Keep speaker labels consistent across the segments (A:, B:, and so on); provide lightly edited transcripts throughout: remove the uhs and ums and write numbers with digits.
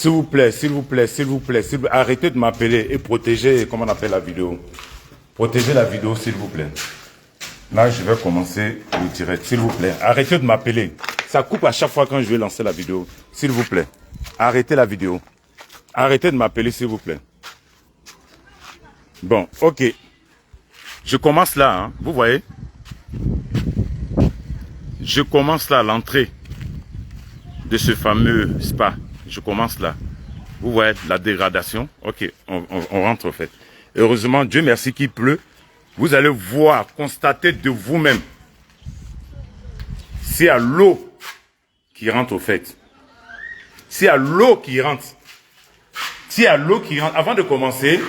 A: S'il vous plaît, s'il vous plaît, s'il vous plaît, s'il vous plaît, arrêtez de m'appeler et protégez, comment on appelle la vidéo. Protégez la vidéo, s'il vous plaît. Là, je vais commencer le direct, s'il vous plaît. Arrêtez de m'appeler. Ça coupe à chaque fois quand je vais lancer la vidéo. S'il vous plaît. Arrêtez la vidéo. Arrêtez de m'appeler, s'il vous plaît. Bon, ok. Je commence là, hein, vous voyez. Je commence là, l'entrée de ce fameux spa. Je commence là. Vous voyez la dégradation. Ok, on rentre au fait. Heureusement, Dieu merci qu'il pleut. Vous allez voir, constater de vous-même. S'il y a l'eau qui rentre au fait. S'il y a l'eau qui rentre. S'il y a l'eau qui rentre. Avant de commencer,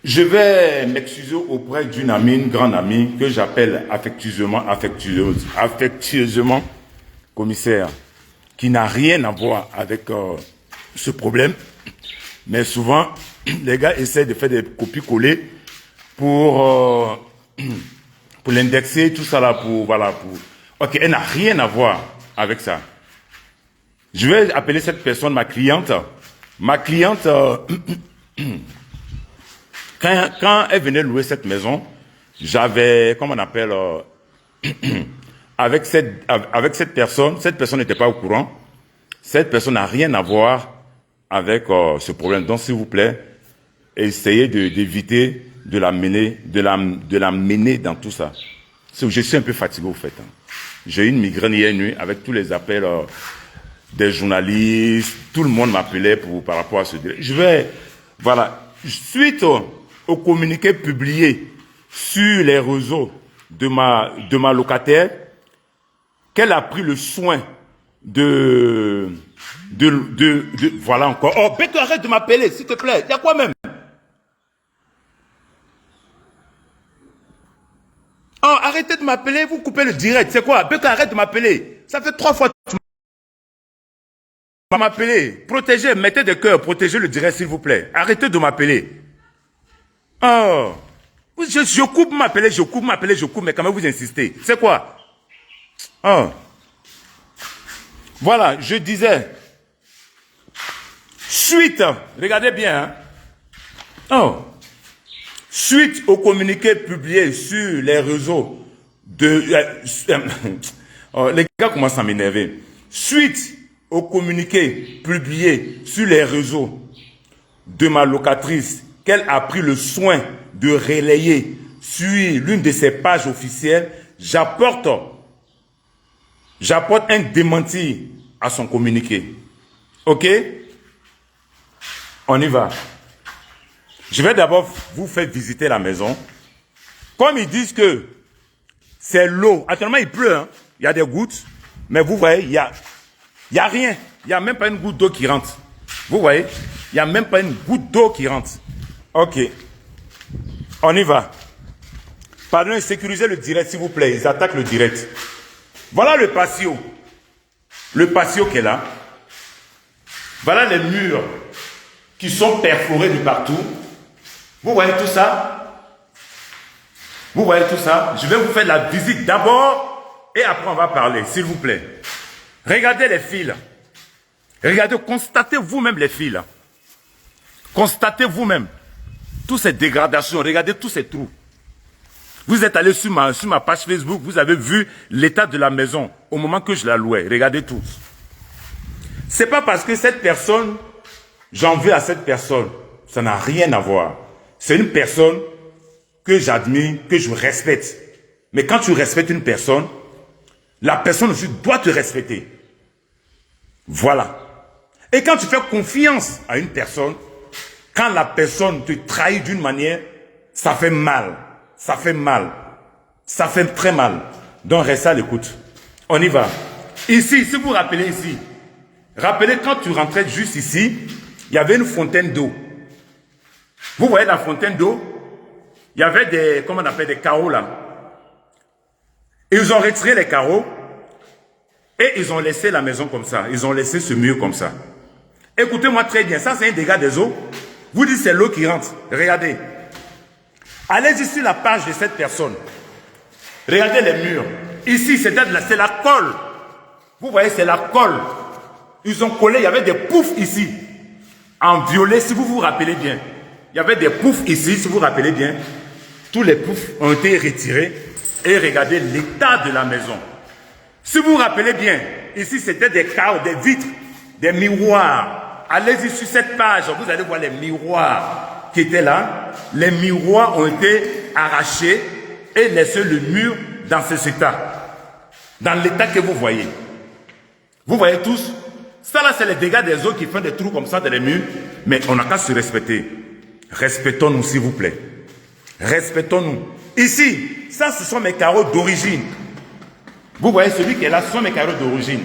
A: je vais m'excuser auprès d'une amie, une grande amie, que j'appelle affectueusement commissaire, qui n'a rien à voir avec ce problème. Mais souvent, les gars essaient de faire des copies-coller pour l'indexer, tout ça là, voilà. Ok, elle n'a rien à voir avec ça. Je vais appeler cette personne ma cliente. Ma cliente, quand elle venait louer cette maison, j'avais, comment on appelle, avec cette personne n'était pas au courant. Cette personne n'a rien à voir avec ce problème. Donc, s'il vous plaît, essayez d'éviter de la mener dans tout ça. Je suis un peu fatigué, au fait. Hein. J'ai eu une migraine hier nuit avec tous les appels des journalistes. Tout le monde m'appelait par rapport à ce délai. Voilà. Suite au communiqué publié sur les réseaux de ma locataire, qu'elle a pris le soin voilà encore. Oh, Beto, arrête de m'appeler, s'il te plaît. Il y a quoi même? Oh, arrêtez de m'appeler, vous coupez le direct. C'est quoi? Beto, arrête de m'appeler. Ça fait 3 fois que tu m'appelez. Protégez, mettez des cœurs, protégez le direct, s'il vous plaît. Arrêtez de m'appeler. Oh, je coupe m'appeler, mais quand même vous insistez. C'est quoi? Oh. Voilà, je disais, suite, regardez bien, hein. Oh, suite au communiqué publié sur les réseaux oh, les gars commencent à m'énerver. Suite au communiqué publié sur les réseaux de ma locatrice, qu'elle a pris le soin de relayer sur l'une de ses pages officielles, j'apporte un démenti à son communiqué. Ok? On y va. Je vais d'abord vous faire visiter la maison. Comme ils disent que c'est l'eau. Actuellement, il pleut. Hein? Il y a des gouttes. Mais vous voyez, il y a rien. Il n'y a même pas une goutte d'eau qui rentre. Vous voyez? Il n'y a même pas une goutte d'eau qui rentre. Ok. On y va. Pardon, sécurisez le direct, s'il vous plaît. Ils attaquent le direct. Voilà le patio. Le patio qui est là. Voilà les murs qui sont perforés de partout. Vous voyez tout ça? Vous voyez tout ça? Je vais vous faire la visite d'abord et après on va parler, s'il vous plaît. Regardez les fils. Regardez, constatez vous-même les fils. Constatez vous-même toutes ces dégradations. Regardez tous ces trous. Vous êtes allé sur ma page Facebook, vous avez vu l'état de la maison au moment que je la louais. Regardez tous. C'est pas parce que cette personne, j'en veux à cette personne. Ça n'a rien à voir. C'est une personne que j'admire, que je respecte. Mais quand tu respectes une personne, la personne aussi doit te respecter. Voilà. Et quand tu fais confiance à une personne, quand la personne te trahit d'une manière, ça fait mal. Ça fait mal. Ça fait très mal. Donc, restez à l'écoute. On y va. Ici, si vous vous rappelez ici, rappelez quand tu rentrais juste ici, il y avait une fontaine d'eau. Vous voyez la fontaine d'eau? Il y avait des, comment on appelle, des carreaux là. Ils ont retiré les carreaux et ils ont laissé la maison comme ça. Ils ont laissé ce mur comme ça. Écoutez-moi très bien. Ça, c'est un dégât des eaux. Vous dites c'est l'eau qui rentre. Regardez. Allez-y sur la page de cette personne. Regardez les murs. Ici, c'est la colle. Vous voyez, c'est la colle. Ils ont collé, il y avait des poufs ici. En violet, si vous vous rappelez bien. Il y avait des poufs ici, si vous vous rappelez bien. Tous les poufs ont été retirés. Et regardez l'état de la maison. Si vous vous rappelez bien, ici c'était des carreaux, des vitres, des miroirs. Allez-y sur cette page, vous allez voir les miroirs qui étaient là. Les miroirs ont été arrachés et laissé le mur dans cet état. Dans l'état que vous voyez. Vous voyez tous? Ça là, c'est les dégâts des eaux qui font des trous comme ça dans les murs. Mais on n'a qu'à se respecter. Respectons-nous, s'il vous plaît. Respectons-nous. Ici, ça, ce sont mes carreaux d'origine. Vous voyez, celui qui est là, ce sont mes carreaux d'origine.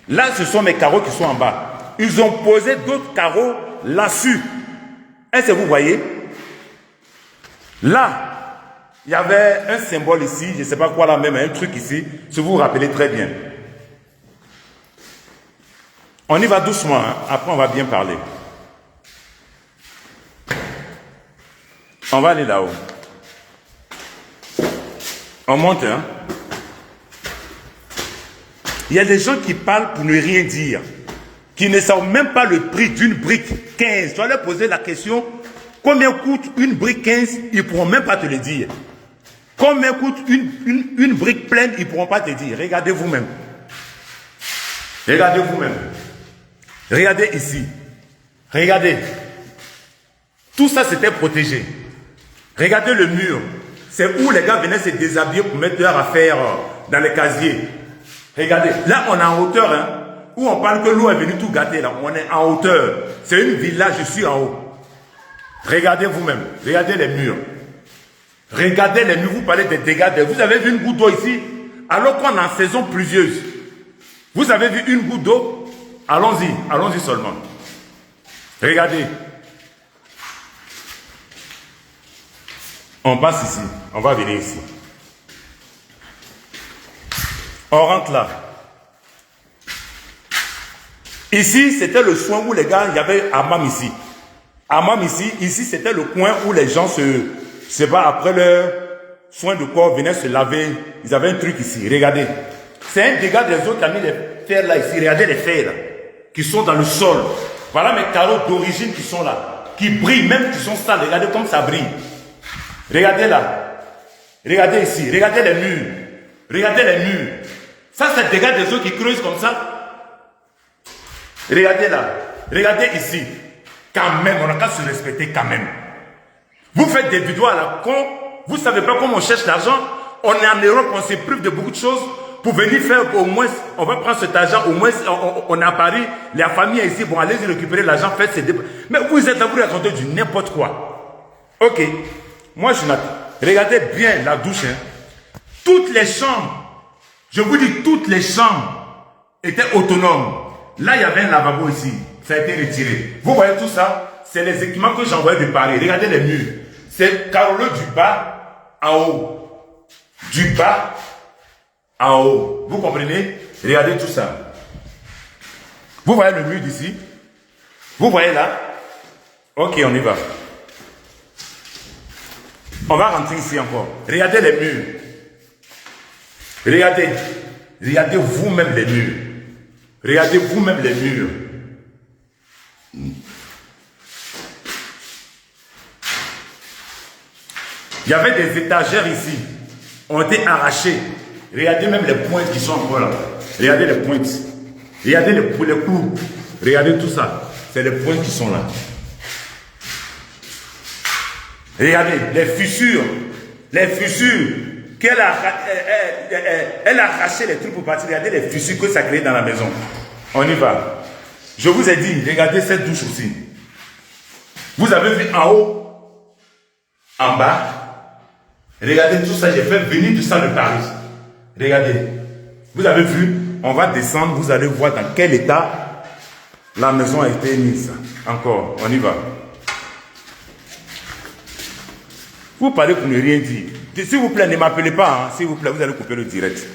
A: Là, ce sont mes carreaux qui sont en bas. Ils ont posé d'autres carreaux là-dessus. Est-ce que vous voyez? Là, il y avait un symbole ici, je ne sais pas quoi là même, un truc ici, si vous vous rappelez très bien. On y va doucement, hein. Après on va bien parler. On va aller là-haut. On monte, hein. Il y a des gens qui parlent pour ne rien dire, qui ne savent même pas le prix d'une brique 15. Tu vas leur poser la question, combien coûte une brique 15? Ils ne pourront même pas te le dire. Combien coûte une brique pleine? Ils ne pourront pas te dire. Regardez vous-même. Regardez vous-même. Regardez ici. Regardez. Tout ça, c'était protégé. Regardez le mur. C'est où les gars venaient se déshabiller pour mettre leur affaire dans les casiers. Regardez. Là, on est en hauteur, hein. Où on parle que l'eau est venue tout gâter, là. On est en hauteur. C'est une villa, je suis en haut. Regardez vous-même. Regardez les murs. Regardez les murs. Vous parlez des dégâts. Vous avez vu une goutte d'eau ici? Alors qu'on est en saison pluvieuse. Vous avez vu une goutte d'eau? Allons-y. Allons-y seulement. Regardez. On passe ici. On va venir ici. On rentre là. Ici, c'était le soin où les gars, il y avait hammam ici. Hammam ici. Ici, c'était le coin où les gens se battent après leur soin de corps, venaient se laver. Ils avaient un truc ici. Regardez. C'est un dégât des autres qui a mis les fers là ici. Regardez les fers là, qui sont dans le sol. Voilà mes carreaux d'origine qui sont là. Qui brillent, même qui sont sales. Regardez comme ça brille. Regardez là. Regardez ici. Regardez les murs. Regardez les murs. Ça, c'est le dégât des eaux qui creusent comme ça. Regardez là. Regardez ici. Quand même, on n'a qu'à se respecter quand même. Vous faites des vidéos à la con. Vous ne savez pas comment on cherche l'argent. On est en Europe, on se prive de beaucoup de choses. Pour venir faire au moins, on va prendre cet argent, au moins on est à Paris, la famille est ici, bon allez-y récupérer l'argent, faites ces dépenses. Mais vous êtes là, vous racontez du n'importe quoi. Ok. Moi, je n'attends. Regardez bien la douche. Hein. Toutes les chambres, je vous dis, toutes les chambres étaient autonomes. Là, il y avait un lavabo ici. Ça a été retiré. Vous voyez tout ça? C'est les équipements que j'envoyais de Paris. Regardez les murs. C'est carreau du bas en haut. Du bas en haut. Vous comprenez? Regardez tout ça. Vous voyez le mur d'ici? Vous voyez là? Ok, on y va. On va rentrer ici encore. Regardez les murs. Regardez. Regardez vous-même les murs. Regardez vous-même les murs. Il y avait des étagères ici. Ont été arrachées. Regardez même les pointes qui sont encore là. Regardez les pointes. Regardez les clous. Regardez tout ça. C'est les pointes qui sont là. Regardez les fissures. Les fissures. Elle a arraché les trucs pour partir. Regardez les fissures que ça crée dans la maison. On y va. Je vous ai dit, regardez cette douche aussi. Vous avez vu en haut, en bas. Regardez tout ça, j'ai fait venir tout ça de Paris. Regardez. Vous avez vu, on va descendre, vous allez voir dans quel état la maison a été mise. Encore, on y va. Vous parlez pour ne rien dire. S'il vous plaît, ne m'appelez pas, hein. S'il vous plaît, vous allez couper le direct.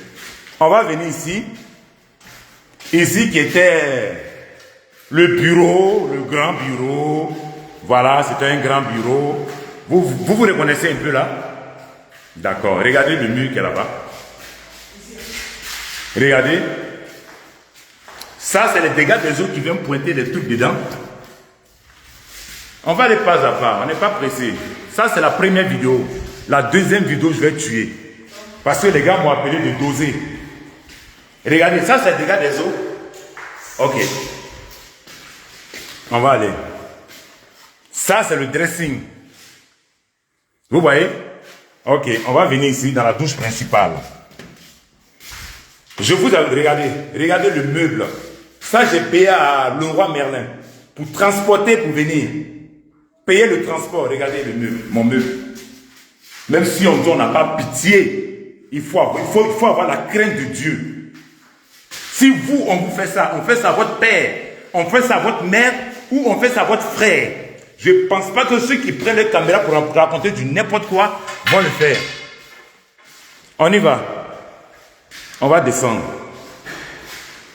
A: On va venir ici. Ici qui était le bureau, le grand bureau. Voilà, c'était un grand bureau. Vous reconnaissez un peu là? D'accord. Regardez le mur qui est là-bas. Regardez. Ça, c'est les dégâts des eaux qui viennent pointer des trucs dedans. On va aller pas à pas, on n'est pas pressé. Ça, c'est la première vidéo. La deuxième vidéo, je vais tuer. Parce que les gars m'ont appelé de doser. Regardez, ça, c'est les dégâts des eaux. Ok. On va aller. Ça, c'est le dressing. Vous voyez? Ok, on va venir ici dans la douche principale. Je vous ai regardez le meuble. Ça, j'ai payé à Leroy Merlin pour transporter, pour venir. Payer le transport, regardez le meuble, mon meuble. Même si on n'a pas pitié, il faut avoir la crainte de Dieu. Si vous, on vous fait ça, on fait ça à votre père, on fait ça à votre mère, ou on fait ça à votre frère. Je ne pense pas que ceux qui prennent les caméras pour raconter du n'importe quoi vont le faire. On y va. On va descendre.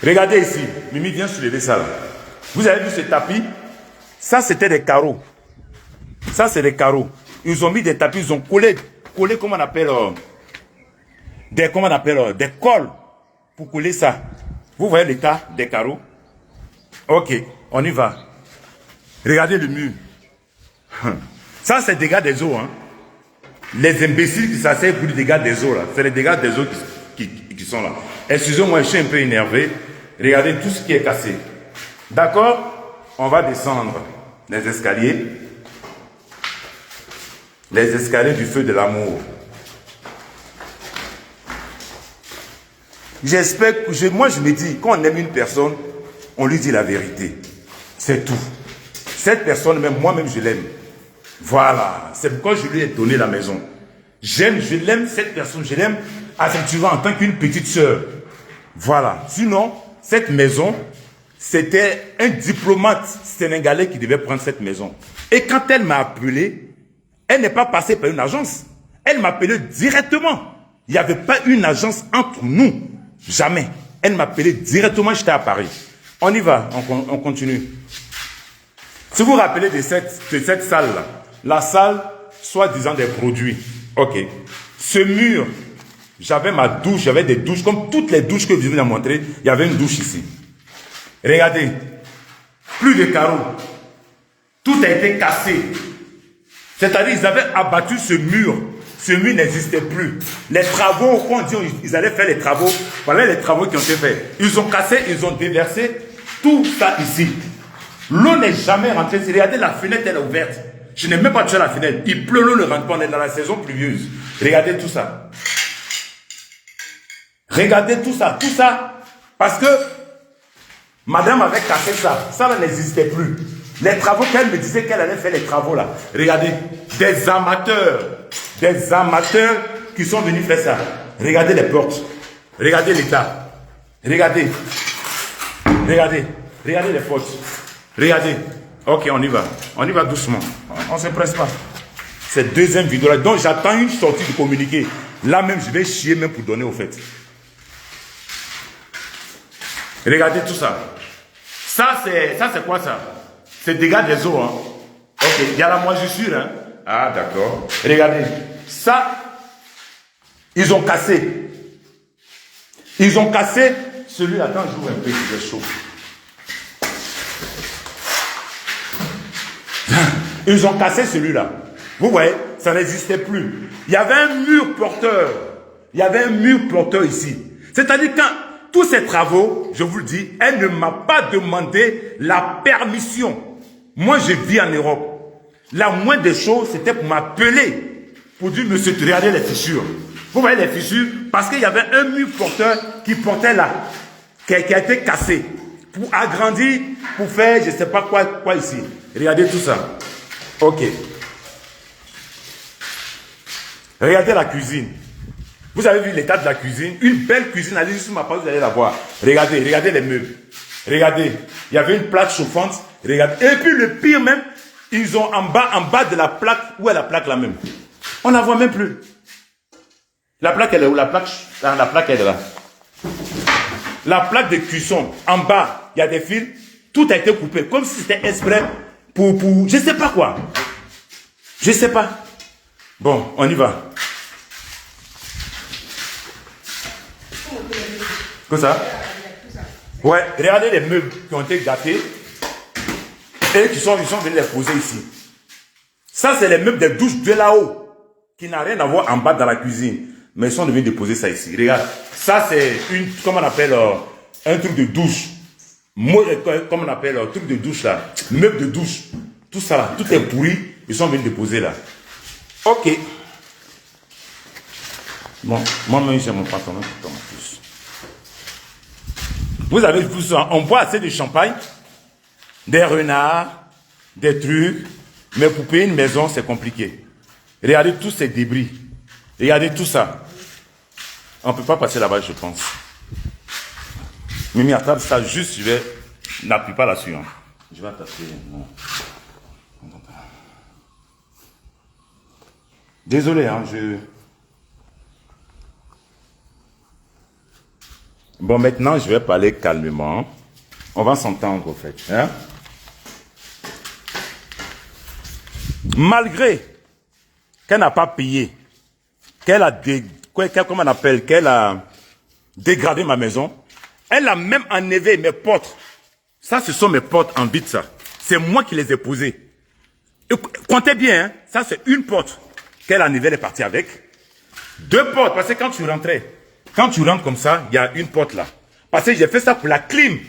A: Regardez ici. Mimi, viens soulever ça là. Vous avez vu ce tapis? Ça, c'était des carreaux. Ça, c'est des carreaux. Ils ont mis des tapis, ils ont collé comment on appelle, des cols pour coller ça. Vous voyez l'état des carreaux? Ok, on y va. Regardez le mur. Ça, c'est les dégâts des eaux. Hein. Les imbéciles qui s'asseyent pour les dégâts des eaux, là. C'est les dégâts des eaux qui sont là. Excusez-moi, je suis un peu énervé. Regardez tout ce qui est cassé. D'accord? On va descendre les escaliers. Les escaliers du feu de l'amour. J'espère que moi je me dis, quand on aime une personne, on lui dit la vérité. C'est tout. Cette personne, même moi-même, je l'aime. Voilà. C'est pourquoi je lui ai donné la maison. Je l'aime, cette personne, je l'aime affectivement en tant qu'une petite sœur. Voilà. Sinon, cette maison, c'était un diplomate sénégalais qui devait prendre cette maison. Et quand elle m'a appelé, elle n'est pas passée par une agence. Elle m'a appelé directement. Il n'y avait pas une agence entre nous. Jamais. Elle m'a appelé directement, j'étais à Paris. On y va, on continue. Si vous vous rappelez de cette salle-là, la salle, soi-disant des produits. Ok. Ce mur, j'avais ma douche, j'avais des douches, comme toutes les douches que je vous ai montrées, il y avait une douche ici. Regardez. Plus de carreaux. Tout a été cassé. C'est-à-dire, ils avaient abattu ce mur. Ce mur n'existait plus. Les travaux, quand on dit ils allaient faire les travaux, voilà les travaux qui ont été faits. Ils ont cassé, ils ont déversé tout ça ici. L'eau n'est jamais rentrée. Regardez, la fenêtre, elle est ouverte. Je n'ai même pas touché la fenêtre. Il pleut, l'eau ne rentre pas. On est dans la saison pluvieuse. Regardez tout ça. Regardez tout ça. Tout ça, parce que madame avait cassé ça. Ça n'existait plus. Les travaux qu'elle me disait qu'elle allait faire les travaux là. Regardez, des amateurs qui sont venus faire ça. Regardez les portes. Regardez l'état. Regardez les portes. Regardez. Ok, on y va. On y va doucement. On ne se presse pas. Cette deuxième vidéo là. Donc j'attends une sortie de communiqué. Là même, je vais chier même pour donner au fait. Regardez tout ça. Ça c'est quoi ça? C'est dégâts des eaux. Hein. Ok, il y a la moisissure. Hein. Ah, d'accord. Regardez. Ça, ils ont cassé. Ils ont cassé celui-là. Quand je joue un peu, il est chaud. Ils ont cassé celui-là. Vous voyez, ça n'existait plus. Il y avait un mur porteur. Il y avait un mur porteur ici. C'est-à-dire quand tous ces travaux, je vous le dis, elle ne m'a pas demandé la permission. Moi, je vis en Europe. La moindre des choses, c'était pour m'appeler. Pour dire, monsieur, tu regardez les fissures. Vous voyez les fissures? Parce qu'il y avait un mur porteur qui portait là. Qui a été cassé. Pour agrandir, pour faire, je ne sais pas quoi ici. Regardez tout ça. Ok. Regardez la cuisine. Vous avez vu l'état de la cuisine? Une belle cuisine. Allez sur ma page, vous allez la voir. Regardez les meubles. Regardez. Il y avait une plaque chauffante. Regardez. Et puis le pire même, ils ont en bas de la plaque. Où est la plaque là même? On ne la voit même plus. La plaque, elle est où? La plaque, elle est là. La plaque de cuisson, en bas, il y a des fils. Tout a été coupé. Comme si c'était exprès pour... Je ne sais pas quoi. Je ne sais pas. Bon, on y va. Quoi ça? Ouais, regardez les meubles qui ont été gâtés et ils sont venus les poser ici. Ça, c'est les meubles des douches de là-haut, qui n'a rien à voir en bas dans la cuisine. Mais ils sont venus déposer ça ici. Regarde, ça c'est une, comment on appelle, un truc de douche. Comment on appelle, truc de douche là. Meuble de douche. Tout ça là, tout est pourri. Ils sont venus déposer là. Ok. Bon, moi-même j'ai mon pantalon qui tombe en plus. Vous avez vu ça, on boit assez de champagne, des renards, des trucs, mais pour payer une maison, c'est compliqué. Regardez tous ces débris. Regardez tout ça. On ne peut pas passer là-bas, je pense. Mimi, attrape ça juste, je vais... N'appuie pas là-dessus. Hein. Je vais attaquer. Non. Désolé, hein, Bon, maintenant, je vais parler calmement. On va s'entendre, au fait. Hein? Malgré qu'elle n'a pas payé, qu'elle a dégradé ma maison, elle a même enlevé mes portes. Ça, ce sont mes portes en vide, ça. C'est moi qui les ai posées. Et comptez bien, hein, ça c'est une porte qu'elle a enlevée, elle est partie avec. 2 portes, parce que quand tu rentres comme ça, il y a une porte là. Parce que j'ai fait ça pour la clim.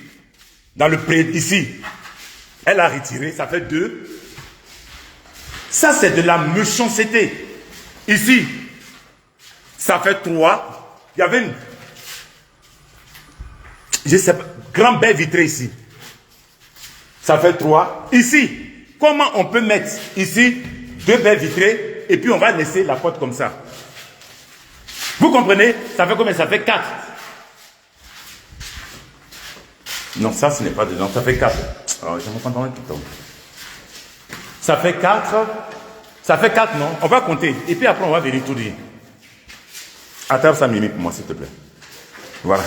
A: Dans le pré, ici. Elle a retiré, ça fait 2. Ça, c'est de la méchanceté. Ici, ça fait 3. Il y avait une... Je sais pas, grand baie vitrée ici. Ça fait 3. Ici, comment on peut mettre ici 2 baies vitrées et puis on va laisser la porte comme ça? Vous comprenez? Ça fait combien? Ça fait 4. Non, ça, ce n'est pas dedans. Ça fait 4. Alors, je me comprends un petit peu. Ça fait 4. Ça fait 4, non? On va compter. Et puis après, on va venir tout dire. Attrape ça, Mimi, pour moi, s'il te plaît. Voilà.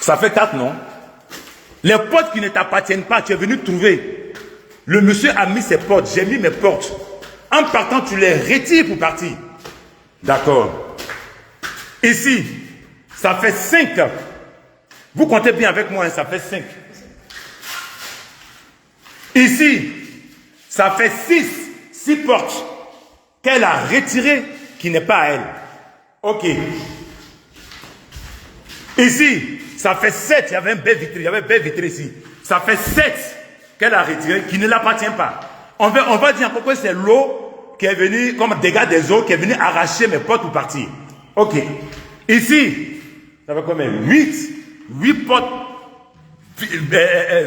A: Ça fait 4, non? Les portes qui ne t'appartiennent pas, tu es venu trouver. Le monsieur a mis ses portes, j'ai mis mes portes. En partant, tu les retires pour partir. D'accord. Ici, ça fait 5. Vous comptez bien avec moi, hein, ça fait 5. Ici, ça fait 6 portes qu'elle a retirées, qui n'est pas à elle. Ok. Ici, ça fait 7. Il y avait un baie vitré. Il y avait un baie vitré ici. Ça fait 7 qu'elle a retiré, qui ne l'appartient pas. On va dire pourquoi c'est l'eau qui est venue, comme dégâts des eaux, qui est venue arracher mes portes pour partir. Ok. Ici, ça fait combien? 8 portes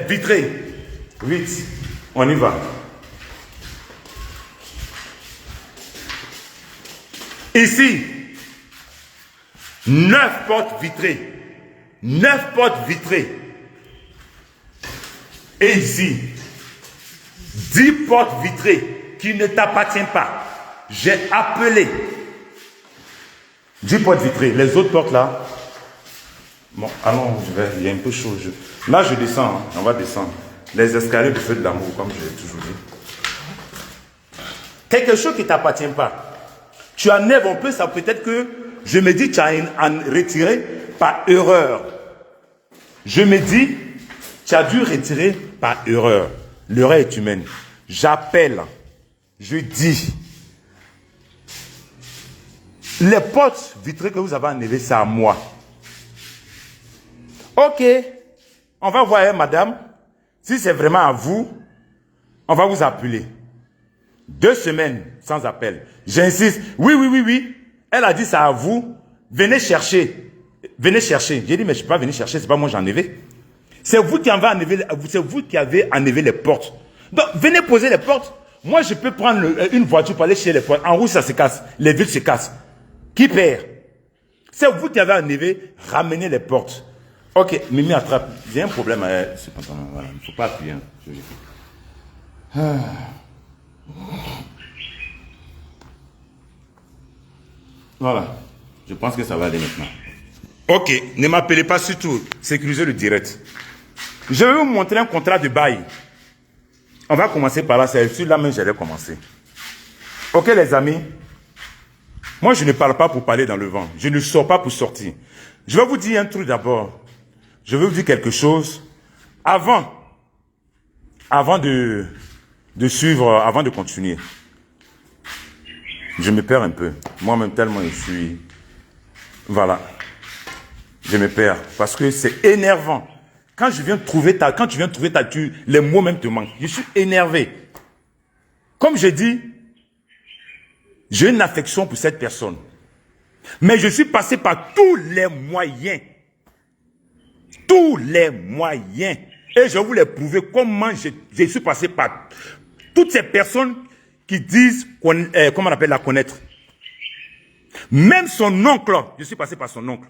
A: vitrées. 8. On y va. Ici, 9 portes vitrées. 9 portes vitrées. Et ici, 10 portes vitrées qui ne t'appartiennent pas. J'ai appelé 10 portes vitrées. Les autres portes là. Bon, allons, il y a un peu chaud. Là, je descends. Hein, on va descendre. Les escaliers du feu de l'amour, comme je l'ai toujours dit. Quelque chose qui ne t'appartient pas. Tu enlèves un peu ça, peut-être que je me dis tu as retiré par erreur. Je me dis, tu as dû retirer par erreur. L'erreur est humaine. J'appelle, je dis, les portes vitrées que vous avez enlevées, c'est à moi. Ok, on va voir, madame, si c'est vraiment à vous, on va vous appeler. 2 semaines sans appel. J'insiste. Oui. Elle a dit ça à vous. Venez chercher. Venez chercher. J'ai dit, mais je ne suis pas venu chercher, c'est pas moi j'ai enlevé. C'est vous qui avez enlevé les portes. Donc, venez poser les portes. Moi, je peux prendre une voiture pour aller chez les portes. En route, ça se casse. Les vitres se cassent. Qui perd? C'est vous qui avez enlevé, ramenez les portes. Ok, Mimi attrape. J'ai un problème avec ce pantalon. Voilà. Il ne faut pas appuyer. Voilà. Je pense que ça va aller maintenant. Ok, ne m'appelez pas surtout. Sécurisez le direct. Je vais vous montrer un contrat de bail. On va commencer par là. C'est celui-là même que j'allais commencer. Ok, les amis. Moi, je ne parle pas pour parler dans le vent. Je ne sors pas pour sortir. Je vais vous dire un truc d'abord. je veux vous dire quelque chose. Avant de suivre, avant de continuer, je me perds un peu. Moi-même, tellement je suis... Voilà. Je me perds. Parce que c'est énervant. Quand tu viens de trouver les mots même te manquent. Je suis énervé. Comme je dis, j'ai une affection pour cette personne. Mais je suis passé par tous les moyens. Tous les moyens. Et je vais vous les prouver comment je suis passé par toutes ces personnes qui disent, comment on appelle la connaître. Même son oncle, je suis passé par son oncle.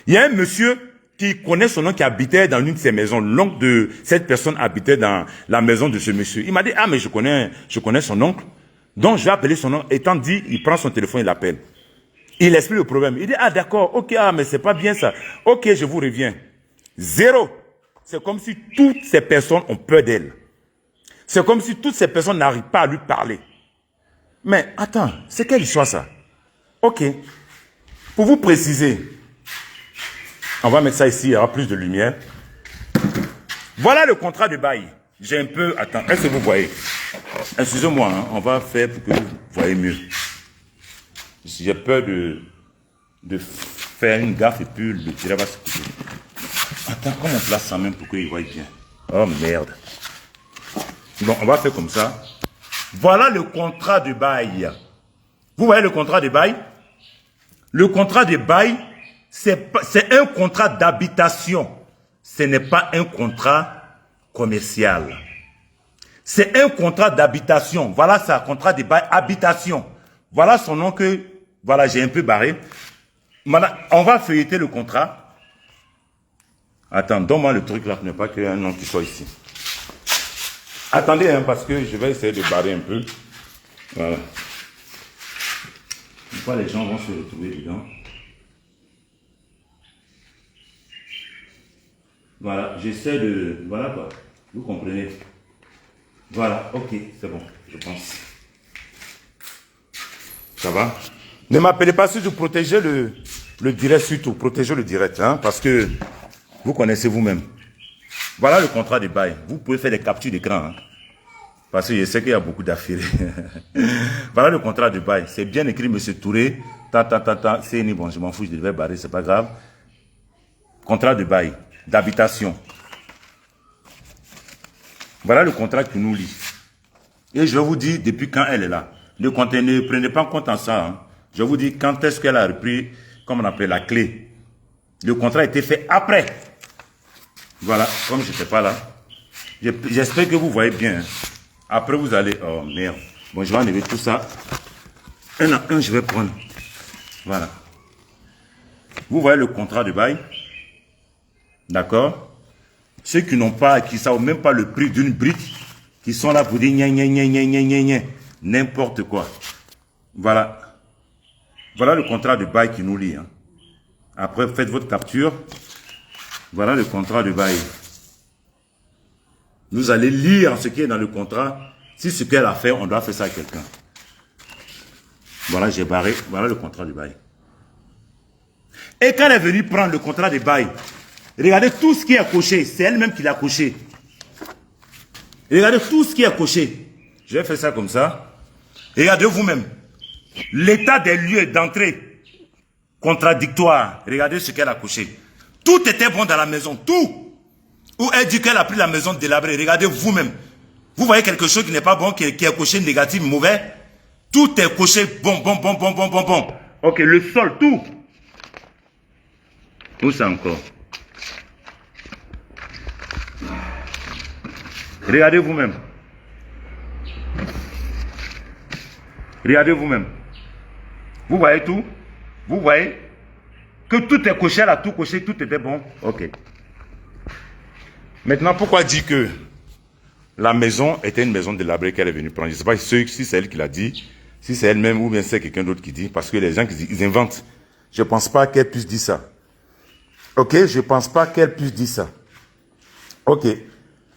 A: Il y a un monsieur qui connaît son oncle qui habitait dans une de ses maisons. L'oncle de cette personne habitait dans la maison de ce monsieur. Il m'a dit, ah mais je connais son oncle. Donc je vais appeler son oncle. Étant dit, il prend son téléphone, il l'appelle. Il explique le problème. Il dit, ah d'accord, ok, ah mais c'est pas bien ça. Ok, je vous reviens. Zéro. C'est comme si toutes ces personnes ont peur d'elle. C'est comme si toutes ces personnes n'arrivent pas à lui parler. Mais attends, c'est quelle histoire ça? Ok. Pour vous préciser, on va mettre ça ici, il y aura plus de lumière. Voilà le contrat de bail. J'ai un peu... Attends, est-ce que vous voyez? Excusez-moi, hein, on va faire pour que vous voyez mieux. J'ai peur de faire une gaffe et puis le tirage va se couper. Attends, comment on place ça même pour qu'il voie bien? Oh merde. Bon, on va faire comme ça. Voilà le contrat de bail. Vous voyez le contrat de bail? Le contrat de bail, c'est un contrat d'habitation. Ce n'est pas un contrat commercial. C'est un contrat d'habitation. Voilà ça, contrat de bail, habitation. Voilà son nom que... Voilà, j'ai un peu barré. Maintenant, on va feuilleter le contrat. Attends, donne-moi le truc là, pour ne pas qu'il y ait un nom qui soit ici. Attendez, hein, parce que je vais essayer de barrer un peu. Voilà. Une fois les gens vont se retrouver dedans. Voilà, j'essaie de... Voilà quoi, vous comprenez. Voilà, ok, c'est bon, je pense. Ça va? Ne m'appelez pas si vous protégez le direct surtout, protégez le direct, hein, parce que vous connaissez vous-même. Voilà le contrat de bail. Vous pouvez faire des captures d'écran, hein, parce que je sais qu'il y a beaucoup d'affilés. Voilà le contrat de bail. C'est bien écrit, monsieur Touré. C'est ni bon, je m'en fous, je devais barrer, c'est pas grave. Contrat de bail, d'habitation. Voilà le contrat qui nous lie. Et je vous dis, depuis quand elle est là. Ne prenez pas en compte en ça. Hein. Je vous dis, quand est-ce qu'elle a repris, comme on appelle la clé. Le contrat a été fait après. Voilà, comme je n'étais pas là. J'espère que vous voyez bien. Hein. Après, vous allez... Oh, merde. Bon, je vais enlever tout ça. Un à un, je vais prendre. Voilà. Vous voyez le contrat de bail. D'accord? Ceux qui n'ont pas, qui ne savent même pas le prix d'une brique, qui sont là pour dire gna gna gna gna gna gna gna, n'importe quoi. Voilà. Voilà le contrat de bail qui nous lie. Hein. Après, faites votre capture. Voilà le contrat de bail. Vous allez lire ce qui est dans le contrat. Si ce qu'elle a fait, on doit faire ça à quelqu'un. Voilà, j'ai barré. Voilà le contrat de bail. Et quand elle est venue prendre le contrat de bail, regardez tout ce qui est coché. C'est elle-même qui l'a coché. Regardez tout ce qui est coché. Je vais faire ça comme ça. Regardez vous-même. L'état des lieux d'entrée contradictoire. Regardez ce qu'elle a coché. Tout était bon dans la maison. Tout. Où elle dit qu'elle a pris la maison délabrée. Regardez vous-même. Vous voyez quelque chose qui n'est pas bon, qui est coché négatif, mauvais. Tout est coché bon, bon, bon, bon, bon, bon, bon. Ok, le sol, tout. Où ça encore? Regardez vous-même. Regardez vous-même. Vous voyez tout? Vous voyez que tout est coché, elle a tout coché, tout était bon. Ok. Maintenant, pourquoi dire que la maison était une maison délabrée qu'elle est venue prendre? Je ne sais pas si c'est elle qui l'a dit, si c'est elle-même ou bien c'est quelqu'un d'autre qui dit, parce que les gens qui disent, ils inventent. Je ne pense pas qu'elle puisse dire ça. Ok, je ne pense pas qu'elle puisse dire ça. Ok.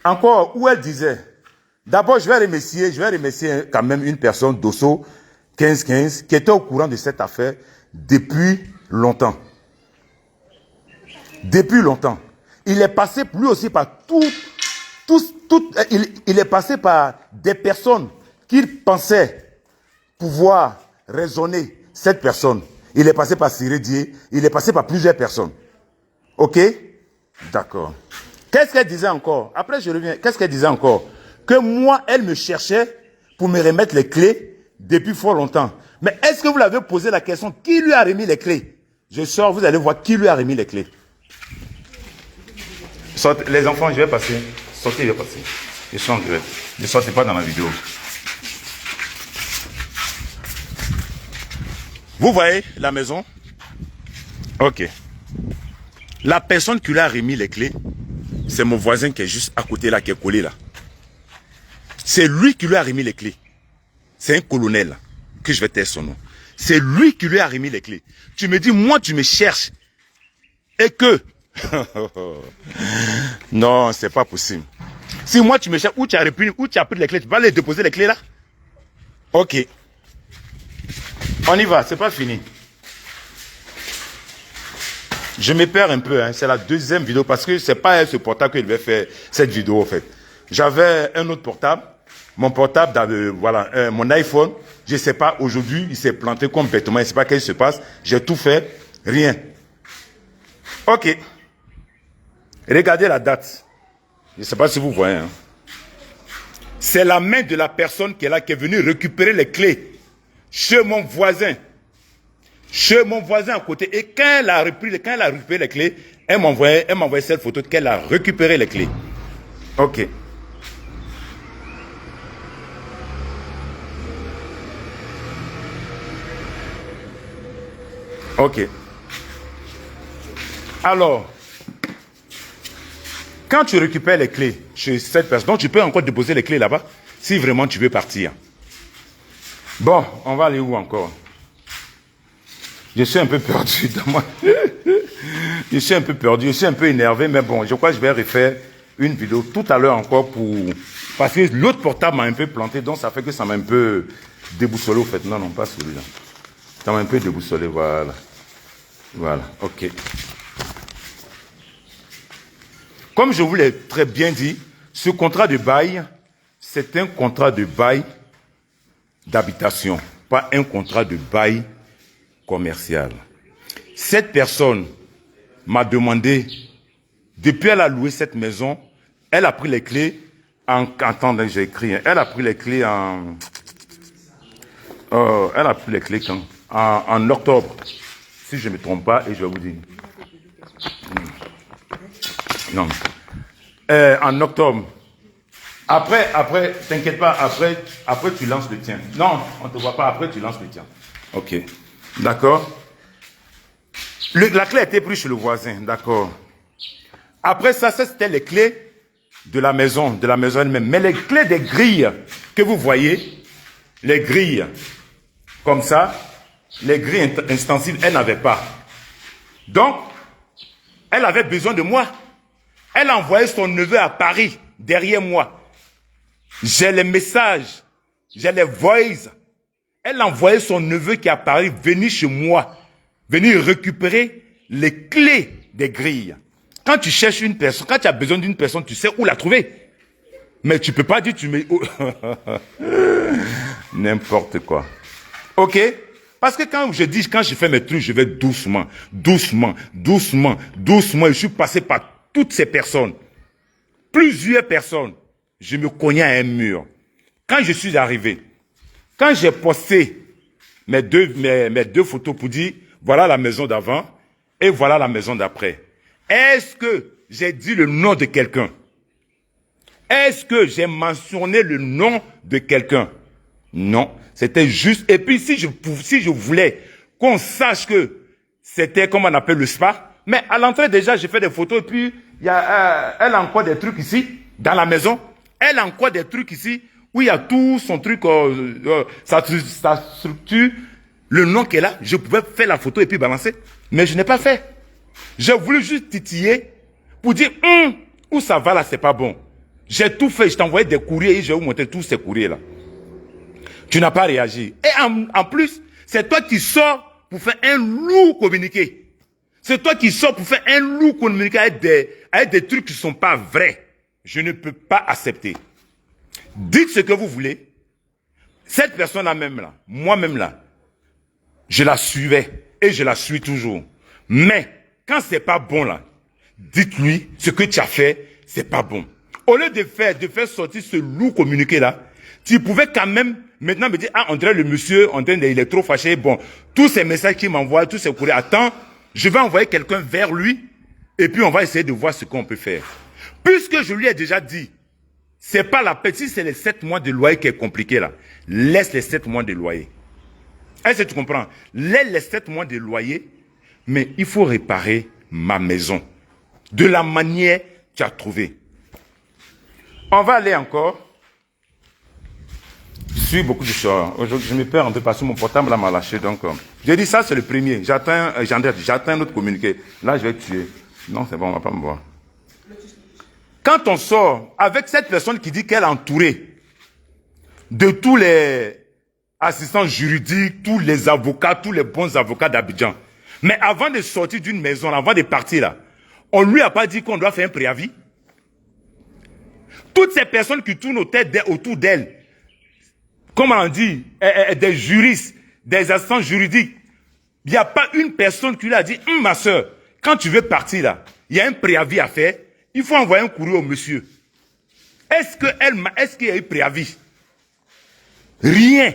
A: Encore, où elle disait, d'abord je vais remercier quand même une personne d'Osso 1515 qui était au courant de cette affaire depuis longtemps. Depuis longtemps. Il est passé lui aussi par il est passé par des personnes qu'il pensait pouvoir raisonner cette personne. Il est passé par Sirédier, il est passé par plusieurs personnes. Ok? D'accord. Qu'est-ce qu'elle disait encore? Après, je reviens. Qu'est-ce qu'elle disait encore? Que moi, elle me cherchait pour me remettre les clés depuis fort longtemps. Mais est-ce que vous l'avez posé la question, qui lui a remis les clés? Je sors, vous allez voir qui lui a remis les clés. Sortez, les enfants, je vais passer. Sortez, je vais passer. Je suis en grève. Ne sortez pas dans la vidéo. Vous voyez la maison? Ok. La personne qui lui a remis les clés, c'est mon voisin qui est juste à côté là, qui est collé là. C'est lui qui lui a remis les clés. C'est un colonel, que je vais taire son nom. C'est lui qui lui a remis les clés. Tu me dis, moi tu me cherches. Et que... non, c'est pas possible. Si moi tu me cherches, où tu as pris les clés, tu vas aller déposer les clés là? Ok. On y va, c'est pas fini. Je me perds un peu, hein. C'est la deuxième vidéo parce que c'est pas ce portable que je vais faire cette vidéo en fait. J'avais un autre portable, mon portable, voilà, mon iPhone, je sais pas, aujourd'hui il s'est planté complètement, je sais pas qu'est-ce qui se passe, j'ai tout fait, rien. Ok. Regardez la date. Je sais pas si vous voyez. Hein. C'est la main de la personne qui est là, qui est venue récupérer les clés chez mon voisin. Chez mon voisin à côté. Et quand elle a récupéré les clés, elle m'a envoyé cette photo qu'elle a récupéré les clés. Ok. Ok. Alors, quand tu récupères les clés chez cette personne, donc tu peux encore déposer les clés là-bas, si vraiment tu veux partir. Bon, on va aller où encore? Je suis un peu perdu dans moi. Je suis un peu perdu, je suis un peu énervé, mais bon, je crois que je vais refaire une vidéo tout à l'heure encore pour... Parce que l'autre portable m'a un peu planté, donc ça fait que ça m'a un peu déboussolé au fait. Non, non, pas celui-là. Ça m'a un peu déboussolé, voilà. Voilà, ok. Comme je vous l'ai très bien dit, ce contrat de bail, c'est un contrat de bail d'habitation, pas un contrat de bail commercial. Cette personne m'a demandé, depuis elle a loué cette maison, elle a pris les clés attendez, j'ai écrit, elle a pris les clés elle a pris les clés quand? En octobre, si je ne me trompe pas, et je vais vous dire. Non. En octobre. Après, t'inquiète pas, après tu lances le tien. Non, on ne te voit pas, après tu lances le tien. Ok. D'accord. La clé a été prise chez le voisin, d'accord. Après ça, c'était les clés de la maison elle-même. Mais les clés des grilles que vous voyez, les grilles, comme ça, les grilles extensives, elle n'avait pas. Donc, elle avait besoin de moi. Elle a envoyé son neveu à Paris, derrière moi. J'ai les messages, j'ai les voices. Elle a envoyé son neveu qui est à Paris venir chez moi, venir récupérer les clés des grilles. Quand tu cherches une personne, quand tu as besoin d'une personne, tu sais où la trouver. Mais tu ne peux pas dire tu mets... N'importe quoi. Ok? Parce que quand je fais mes trucs, je vais doucement, doucement, doucement, doucement. Je suis passé par toutes ces personnes. Plusieurs personnes. Je me cognais à un mur. Quand je suis arrivé, quand j'ai posté mes deux photos pour dire, voilà la maison d'avant et voilà la maison d'après. Est-ce que j'ai dit le nom de quelqu'un? Est-ce que j'ai mentionné le nom de quelqu'un? Non, c'était juste. Et puis si je voulais qu'on sache que c'était, comme on appelle le spa, mais à l'entrée déjà, j'ai fait des photos et puis elle a encore des trucs ici, dans la maison. Elle a encore des trucs ici, où il y a tout son truc, sa structure, le nom qu'elle a. Je pouvais faire la photo et puis balancer. Mais je n'ai pas fait. J'ai voulu juste titiller pour dire, où ça va là, c'est pas bon. J'ai tout fait, je t'ai envoyé des courriers et je vais vous montrer tous ces courriers-là. Tu n'as pas réagi. Et en plus, c'est toi qui sors pour faire un lourd communiqué. C'est toi qui sors pour faire un loup communiqué avec des trucs qui ne sont pas vrais. Je ne peux pas accepter. Dites ce que vous voulez. Cette personne-là même là, moi-même là, je la suivais et je la suis toujours. Mais quand c'est pas bon là, dites-lui ce que tu as fait, c'est pas bon. Au lieu de faire sortir ce loup communiqué là, tu pouvais quand même maintenant me dire, ah, on dirait le monsieur, il est trop fâché. Bon, tous ces messages qu'il m'envoie, tous ces courriers, attends, je vais envoyer quelqu'un vers lui et puis on va essayer de voir ce qu'on peut faire. Puisque je lui ai déjà dit, c'est pas la peine, si c'est les 7 mois de loyer qui est compliqué là, laisse les 7 mois de loyer. Est-ce que tu comprends? Laisse les 7 mois de loyer, mais il faut réparer ma maison. De la manière que tu as trouvé. On va aller encore. Je suis beaucoup de choses. Aujourd'hui, je me perds un peu parce que mon portable m'a lâché. Donc, j'ai dit ça, c'est le premier. J'attends un autre communiqué. Là, je vais tuer. Non, c'est bon, on ne va pas me voir. Quand on sort avec cette personne qui dit qu'elle est entourée de tous les assistants juridiques, tous les avocats, tous les bons avocats d'Abidjan. Mais avant de sortir d'une maison, avant de partir là, on ne lui a pas dit qu'on doit faire un préavis. Toutes ces personnes qui tournent autour d'elle, comme on dit, des juristes, des assistants juridiques, il n'y a pas une personne qui lui a dit, ma soeur, quand tu veux partir là, il y a un préavis à faire, il faut envoyer un courrier au monsieur. Est-ce qu'il y a eu préavis? Rien.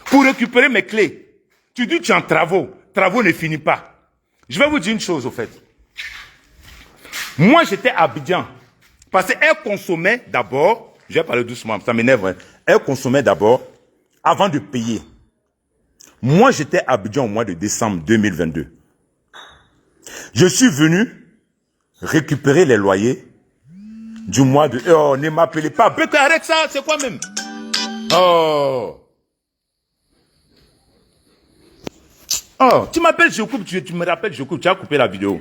A: Pour récupérer mes clés, tu dis que tu es en travaux. Travaux ne finissent pas. Je vais vous dire une chose au fait. Moi, j'étais à Abidjan. Parce qu'elle consommait d'abord, je vais parler doucement, ça m'énerve, hein. Elle consommait d'abord avant de payer. Moi, j'étais à Abidjan au mois de décembre 2022. Je suis venu récupérer les loyers du mois de... Oh, ne m'appelez pas. Beko, arrête ça, c'est quoi même? Oh. Oh, tu m'appelles, je coupe, tu me rappelles, je coupe, tu as coupé la vidéo.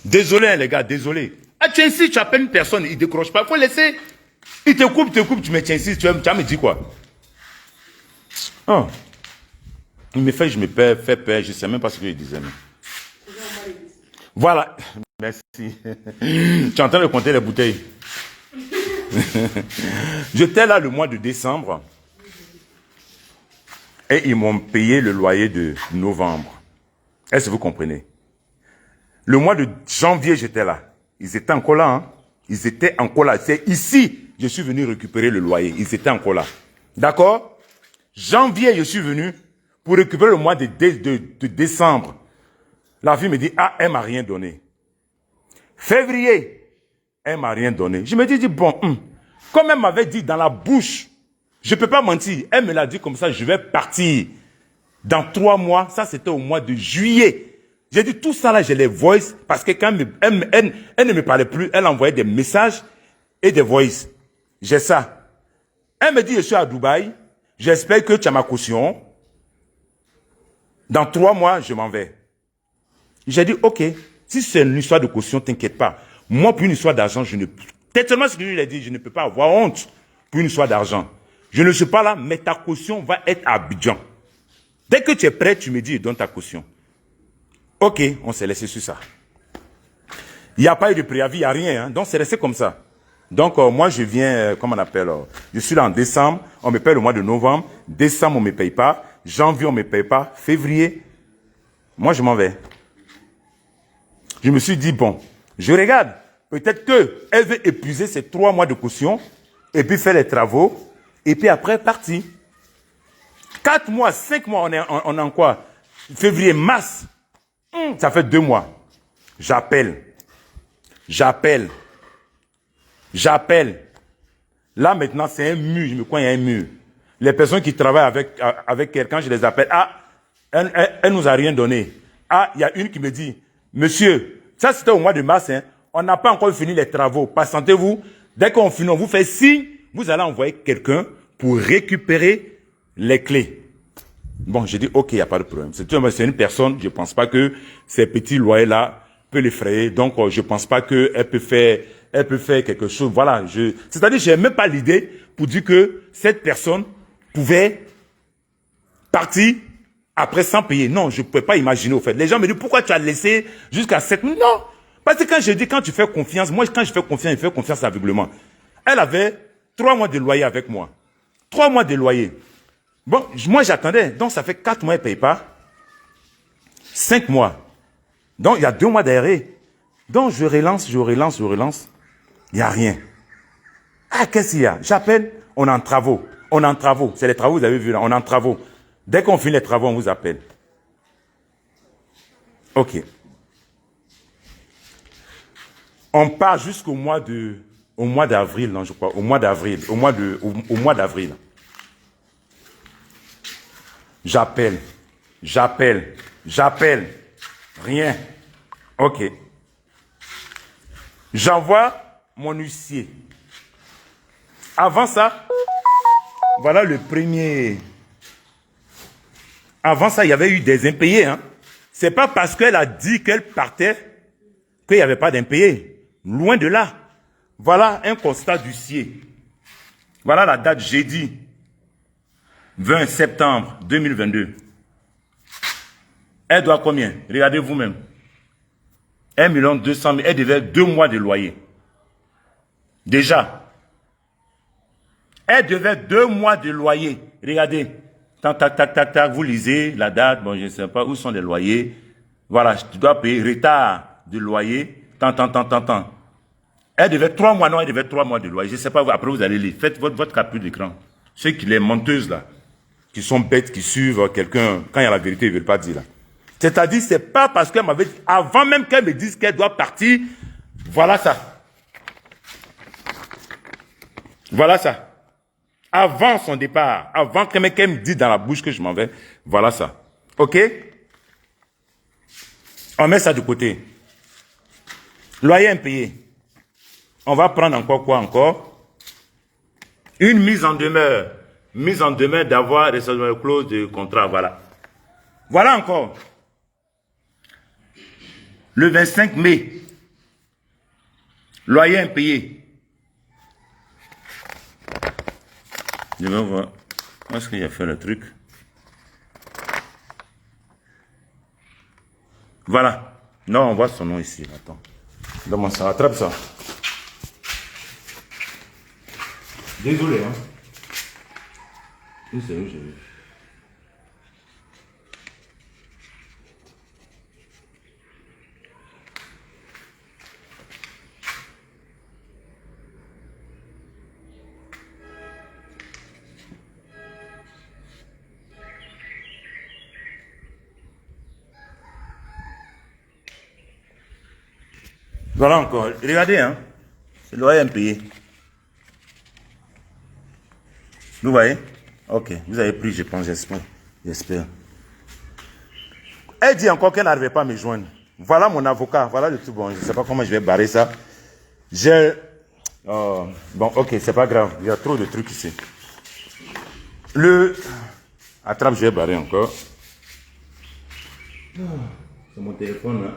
A: Désolé, hein, les gars, désolé. Ah, tu insistes, tu appelles une personne, il ne décroche pas, il faut laisser. Il te coupe, tu me insistes, tu vas me dire quoi? Oh. Il me fait, je me fais peur, je ne sais même pas ce que je disais. Mais... Voilà. Merci. Tu es en train de compter les bouteilles. J'étais là le mois de décembre. Et ils m'ont payé le loyer de novembre. Est-ce que vous comprenez? Le mois de janvier, j'étais là. Ils étaient encore là. Hein? Ils étaient encore là. C'est ici que je suis venu récupérer le loyer. Ils étaient encore là. D'accord? Janvier, je suis venu pour récupérer le mois de décembre. La fille me dit, ah, elle m'a rien donné. Février, elle m'a rien donné. Je me dis, bon, comme elle m'avait dit dans la bouche, je ne peux pas mentir. Elle me l'a dit comme ça, je vais partir dans 3 mois. Ça, c'était au mois de juillet. J'ai dit tout ça là, je les voice parce que quand elle ne me parlait plus, elle envoyait des messages et des voices. J'ai ça. Elle me dit, je suis à Dubaï, j'espère que tu as ma caution. Dans 3 mois, je m'en vais. J'ai dit, ok, si c'est une histoire de caution, t'inquiète pas. Moi, pour une histoire d'argent, je ne... Tellement ce que je lui ai dit, je ne peux pas avoir honte pour une histoire d'argent. Je ne suis pas là, mais ta caution va être à Abidjan. Dès que tu es prêt, tu me dis, donne ta caution. Ok, on s'est laissé sur ça. Il n'y a pas eu de préavis, il n'y a rien. Hein, donc, c'est resté comme ça. Donc, moi, je viens, comment on appelle, je suis là en décembre, on me paye le mois de novembre. Décembre, on ne me paye pas. Janvier, on ne me paye pas. Février, moi, je m'en vais. Je me suis dit, bon, je regarde. Peut-être qu'elle veut épuiser ces 3 mois de caution et puis faire les travaux et puis après, partir. 4 mois, 5 mois, on est en quoi? Février, mars. Ça fait 2 mois. J'appelle. Là, maintenant, c'est un mur. Je me crois qu'il y a un mur. Les personnes qui travaillent avec quelqu'un, je les appelle. Ah, elle nous a rien donné. Ah, il y a une qui me dit, monsieur, ça c'était au mois de mars, hein, on n'a pas encore fini les travaux. Patientez-vous. Dès qu'on finit, on vous fait signe, vous allez envoyer quelqu'un pour récupérer les clés. Bon, j'ai dit, ok, il n'y a pas de problème. C'est une personne, je ne pense pas que ces petits loyers-là peuvent l'effrayer. Donc, je ne pense pas qu'elle peut faire quelque chose. Voilà. C'est-à-dire, je n'ai même pas l'idée pour dire que cette personne pouvait partir après sans payer. Non, je ne pouvais pas imaginer au fait. Les gens me disent, pourquoi tu as laissé jusqu'à 7 000? Non. Parce que quand je dis, quand tu fais confiance, moi, quand je fais confiance, je fais confiance aveuglément. Elle avait 3 mois de loyer avec moi. 3 mois de loyer. Bon, moi, j'attendais. Donc, ça fait 4 mois, elle ne paye pas. 5 mois. Donc, il y a 2 mois d'arrêt. Donc, je relance. Il n'y a rien. Ah, qu'est-ce qu'il y a? J'appelle, on est en travaux. C'est les travaux, vous avez vu là, on est en travaux. Dès qu'on finit les travaux, on vous appelle. Ok. On part jusqu'au mois d'avril, non, je crois, au mois d'avril. J'appelle. Rien. Ok. J'envoie mon huissier. Avant ça, voilà le premier. Avant ça, il y avait eu des impayés. Hein. C'est pas parce qu'elle a dit qu'elle partait qu'il n'y avait pas d'impayés. Loin de là. Voilà un constat d'huissier. Voilà la date jeudi 20 septembre 2022. Elle doit combien? Regardez vous-même. 1 200 000. Elle devait 2 mois de loyer. Déjà. Elle devait 2 mois de loyer. Regardez. Tac, vous lisez la date. Bon, je ne sais pas où sont les loyers. Voilà, tu dois payer retard de loyer. Elle devait 3 mois, non, elle devait 3 mois de loyer. Je ne sais pas, après vous allez lire. Faites votre capture d'écran. Ceux qui, les menteuses là, qui sont bêtes, qui suivent quelqu'un, quand il y a la vérité, ils ne veulent pas dire là. C'est-à-dire, c'est pas parce qu'elle m'avait dit, avant même qu'elle me dise qu'elle doit partir, voilà ça. Voilà ça. Avant son départ, avant qu'elle me dise dans la bouche que je m'en vais, voilà ça. Ok? On met ça de côté. Loyer impayé. On va prendre encore quoi encore? Une mise en demeure. Mise en demeure d'avoir les clause de contrat, voilà. Voilà encore. Le 25 mai. Loyer impayé. Je vais voir. Où est-ce qu'il a fait le truc? Voilà. Non, on voit son nom ici. Attends. Donne-moi ça. Attrape ça. Désolé, hein. Où c'est où j'ai vu? Voilà encore. Regardez, hein. C'est le loyer impayé. Vous voyez? Ok. Vous avez pris, je pense, j'espère. Elle dit encore qu'elle n'arrivait pas à me joindre. Voilà mon avocat. Voilà le tout bon. Je ne sais pas comment je vais barrer ça. Bon, ok, c'est pas grave. Il y a trop de trucs ici. Attrape, je vais barrer encore. C'est mon téléphone, là.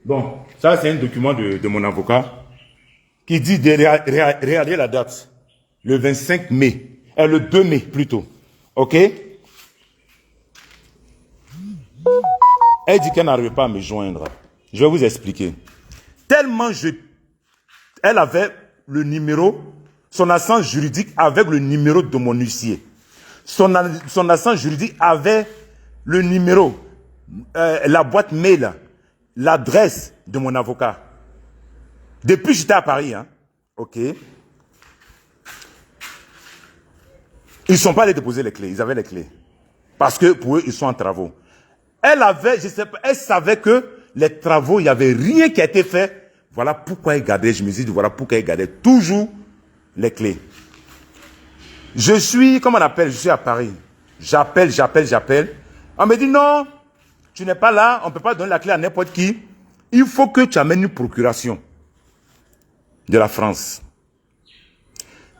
A: Bon, ça c'est un document de mon avocat qui dit de regarder la date. Le 25 mai. Le 2 mai plutôt. Ok? Elle dit qu'elle n'arrive pas à me joindre. Je vais vous expliquer. Tellement elle avait le numéro, son assent juridique avec le numéro de mon huissier. Son assent juridique avait le numéro, la boîte mail, l'adresse de mon avocat. Depuis j'étais à Paris, hein. Ok. Ils ne sont pas allés déposer les clés, ils avaient les clés. Parce que pour eux, ils sont en travaux. Elle avait, je sais pas, elle savait que les travaux, il n'y avait rien qui a été fait. Voilà pourquoi elle gardait, je me dis, voilà pourquoi elle gardait toujours les clés. Je suis, comment on appelle, je suis à Paris. J'appelle. On me dit non, tu n'es pas là, on ne peut pas donner la clé à n'importe qui. Il faut que tu amènes une procuration de la France.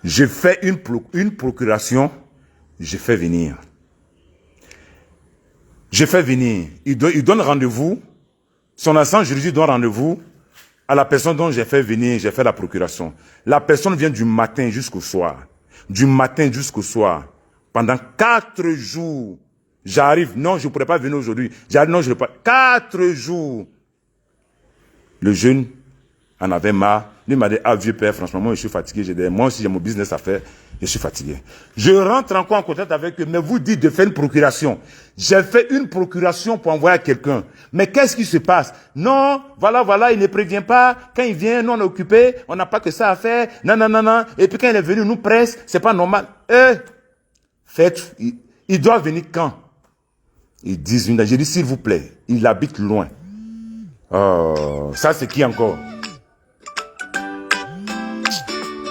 A: Je fais une procuration, je fais venir. Il donne rendez-vous Son assistant juridique donne rendez-vous à la personne dont j'ai fait venir, j'ai fait la procuration. La personne vient du matin jusqu'au soir. Du matin jusqu'au soir. Pendant 4 jours. J'arrive, non, je ne pourrais pas venir aujourd'hui. J'arrive, non, je ne pourrais pas. 4 jours. Le jeune en avait marre. Lui m'a dit, ah vieux père, franchement, moi je suis fatigué. J'ai dit, moi aussi j'ai mon business à faire. Je suis fatigué. Je rentre encore en contact avec eux, mais vous dites de faire une procuration. J'ai fait une procuration pour envoyer à quelqu'un. Mais qu'est-ce qui se passe? Non, voilà, il ne prévient pas. Quand il vient, nous on est occupé, on n'a pas que ça à faire. Non. Et puis quand il est venu, il nous presse, c'est pas normal. Faites, il doit venir quand? Ils disent une. J'ai dit, s'il vous plaît, il habite loin. Oh, ça c'est qui encore?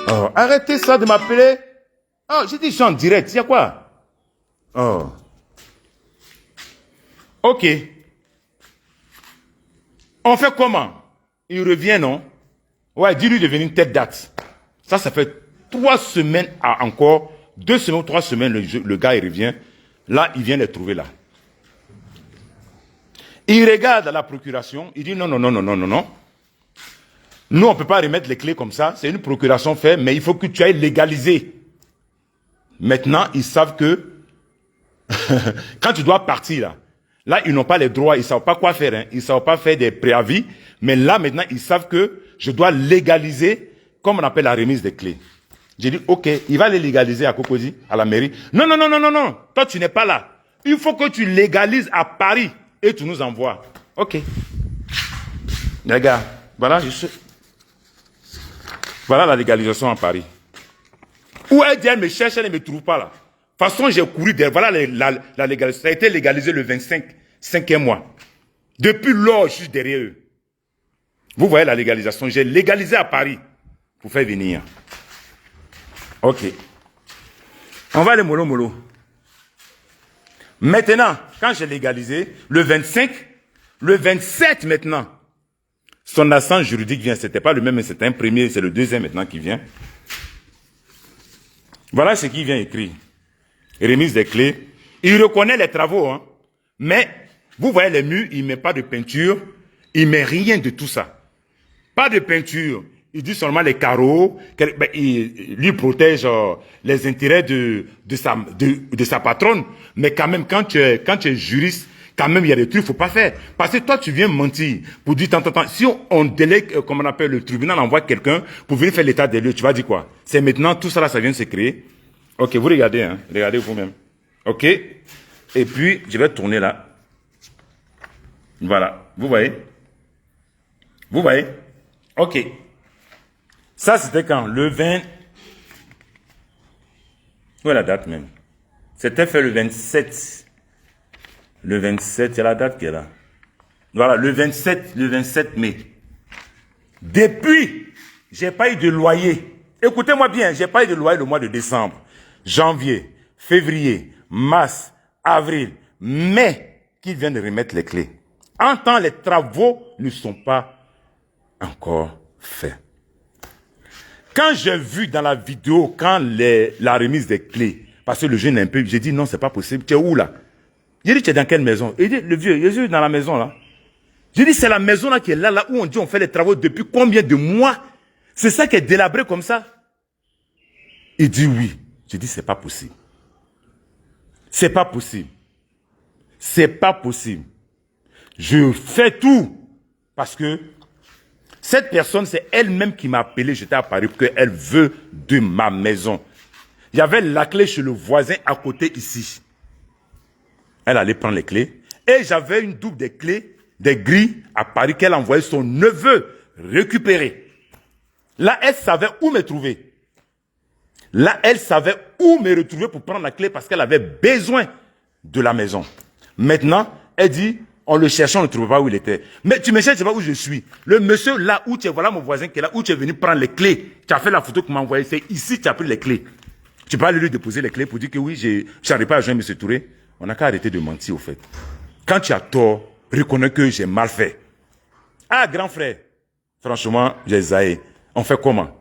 A: Oh, arrêtez ça de m'appeler. Oh, j'ai dit, je suis en direct. Il y a quoi? Oh. Ok. On fait comment? Il revient, non? Ouais, dis-lui de venir telle date. Ça fait 3 semaines à encore. 2 semaines ou 3 semaines, le gars, il revient. Là, il vient les trouver là. Il regarde à la procuration. Il dit non. Nous, on ne peut pas remettre les clés comme ça. C'est une procuration faite, mais il faut que tu ailles légaliser. Maintenant, ils savent que quand tu dois partir, là, ils n'ont pas les droits. Ils ne savent pas quoi faire. Hein. Ils ne savent pas faire des préavis. Mais là, maintenant, ils savent que je dois légaliser, comme on appelle la remise des clés. J'ai dit, ok, il va les légaliser à Cocody, à la mairie. Non. Toi, tu n'es pas là. Il faut que tu légalises à Paris et tu nous envoies. Ok. Les gars, voilà, voilà la légalisation à Paris. Où elle dit, elle me cherche, elle ne me trouve pas là. De toute façon, j'ai couru derrière. Voilà la légalisation. Ça a été légalisé le 25, 5e mois. Depuis lors, je suis derrière eux. Vous voyez la légalisation. J'ai légalisé à Paris pour faire venir. Ok. On va aller mollo. Maintenant, quand j'ai légalisé, le 25, le 27 maintenant, son assistant juridique vient. C'était pas le même, mais c'était un premier, c'est le deuxième maintenant qui vient. Voilà ce qu'il vient écrire. Remise des clés. Il reconnaît les travaux, hein. Mais, vous voyez les murs, il ne met pas de peinture, il ne met rien de tout ça. Pas de peinture. Il dit seulement les carreaux, il lui protège les intérêts de sa patronne. Mais quand même, quand tu es juriste, quand même, il y a des trucs qu'il ne faut pas faire. Parce que toi, tu viens mentir pour dire, si on délègue, comme on appelle le tribunal, envoie quelqu'un pour venir faire l'état des lieux, tu vas dire quoi? C'est maintenant, tout ça là, ça vient de se créer. Ok, vous regardez, hein, regardez vous-même. Ok? Et puis, je vais tourner là. Voilà, vous voyez? Vous voyez? Ok. Ça, c'était quand? Le 20... Où est la date même? C'était fait le 27. Le 27, il y a la date qui est là. Voilà, le 27 mai. Depuis, j'ai pas eu de loyer. Écoutez-moi bien, j'ai pas eu de loyer le mois de décembre, janvier, février, mars, avril, mai, qu'ils viennent de remettre les clés. En temps, les travaux ne sont pas encore faits. Quand j'ai vu dans la vidéo, quand la remise des clés, parce que le jeune est un peu, j'ai dit non, c'est pas possible. Tu es où là? J'ai dit, tu es dans quelle maison? Il dit, le vieux, je suis dans la maison là. J'ai dit, c'est la maison là qui est là où on dit on fait les travaux depuis combien de mois? C'est ça qui est délabré comme ça? Il dit oui. J'ai dit, c'est pas possible. C'est pas possible. C'est pas possible. Je fais tout parce que cette personne, c'est elle-même qui m'a appelé, j'étais à Paris, qu'elle veut de ma maison. Il y avait la clé chez le voisin à côté ici. Elle allait prendre les clés. Et j'avais une double des clés, des grilles à Paris qu'elle envoyait son neveu récupérer. Là, elle savait où me trouver. Là, elle savait où me retrouver pour prendre la clé parce qu'elle avait besoin de la maison. Maintenant, elle dit, on le cherchait, on ne trouvait pas où il était. Mais tu me cherches, je ne sais pas où je suis. Le monsieur là où tu es, voilà mon voisin qui est là, où tu es venu prendre les clés. Tu as fait la photo que m'a envoyée, c'est ici tu as pris les clés. Tu peux aller lui déposer les clés pour dire que oui, je n'arrive pas à joindre M. Touré. On n'a qu'à arrêter de mentir au fait. Quand tu as tort, reconnais que j'ai mal fait. Ah, grand frère, franchement, j'ai zaï. On fait comment?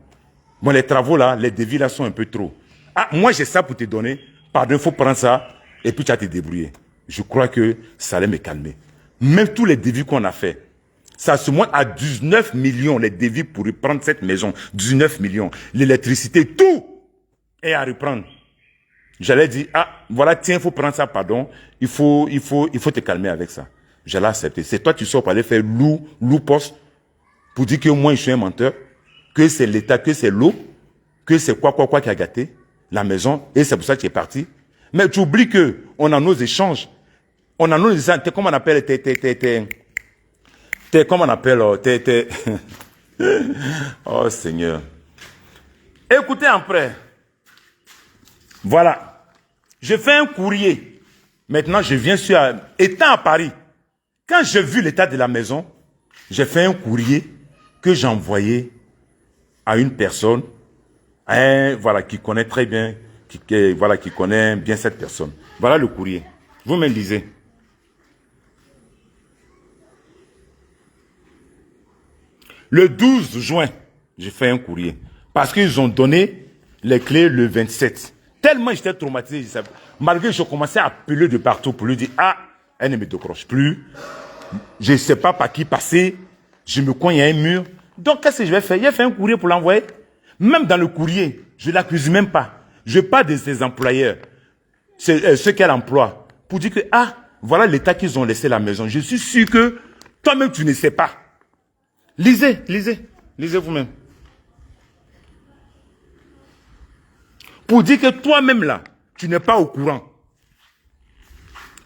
A: Bon, les travaux là, les devis là sont un peu trop. Ah, moi j'ai ça pour te donner. Pardon, il faut prendre ça et puis tu vas te débrouiller. Je crois que ça allait me calmer. Même tous les devis qu'on a fait, Ça se monte à 19 millions, les devis pour reprendre cette maison. 19 millions. L'électricité, tout est à reprendre. J'allais dire, ah, voilà, tiens, il faut prendre ça, pardon. Il faut te calmer avec ça. J'allais accepter. C'est toi, tu sors pour aller faire loup poste, pour dire que moi, je suis un menteur, que c'est l'État, que c'est l'eau, que c'est quoi qui a gâté la maison, et c'est pour ça que tu es parti. Mais tu oublies que on a nos échanges. On a nos échanges, comment on appelle, comment on appelle, oh Seigneur. Écoutez après. Voilà. Je fais un courrier. Maintenant, je viens sur... Étant à Paris, quand j'ai vu l'état de la maison, j'ai fait un courrier que j'ai envoyé à une personne, voilà, qui connaît très bien, qui connaît bien cette personne. Voilà le courrier. Vous me lisez. Le 12 juin, j'ai fait un courrier. Parce qu'ils ont donné les clés le 27. Tellement j'étais traumatisé. Malgré que je commençais à appeler de partout pour lui dire, ah, elle ne me décroche plus. Je ne sais pas par qui passer. Je me cogne à un mur. Donc, qu'est-ce que je vais faire? J'ai fait un courrier pour l'envoyer. Même dans le courrier, je ne l'accuse même pas. Je parle de ses employeurs, ceux qu'elle emploie, pour dire que, ah, voilà l'état qu'ils ont laissé la maison. Je suis sûr que toi-même, tu ne sais pas. Lisez vous-même. Pour dire que toi-même là, tu n'es pas au courant.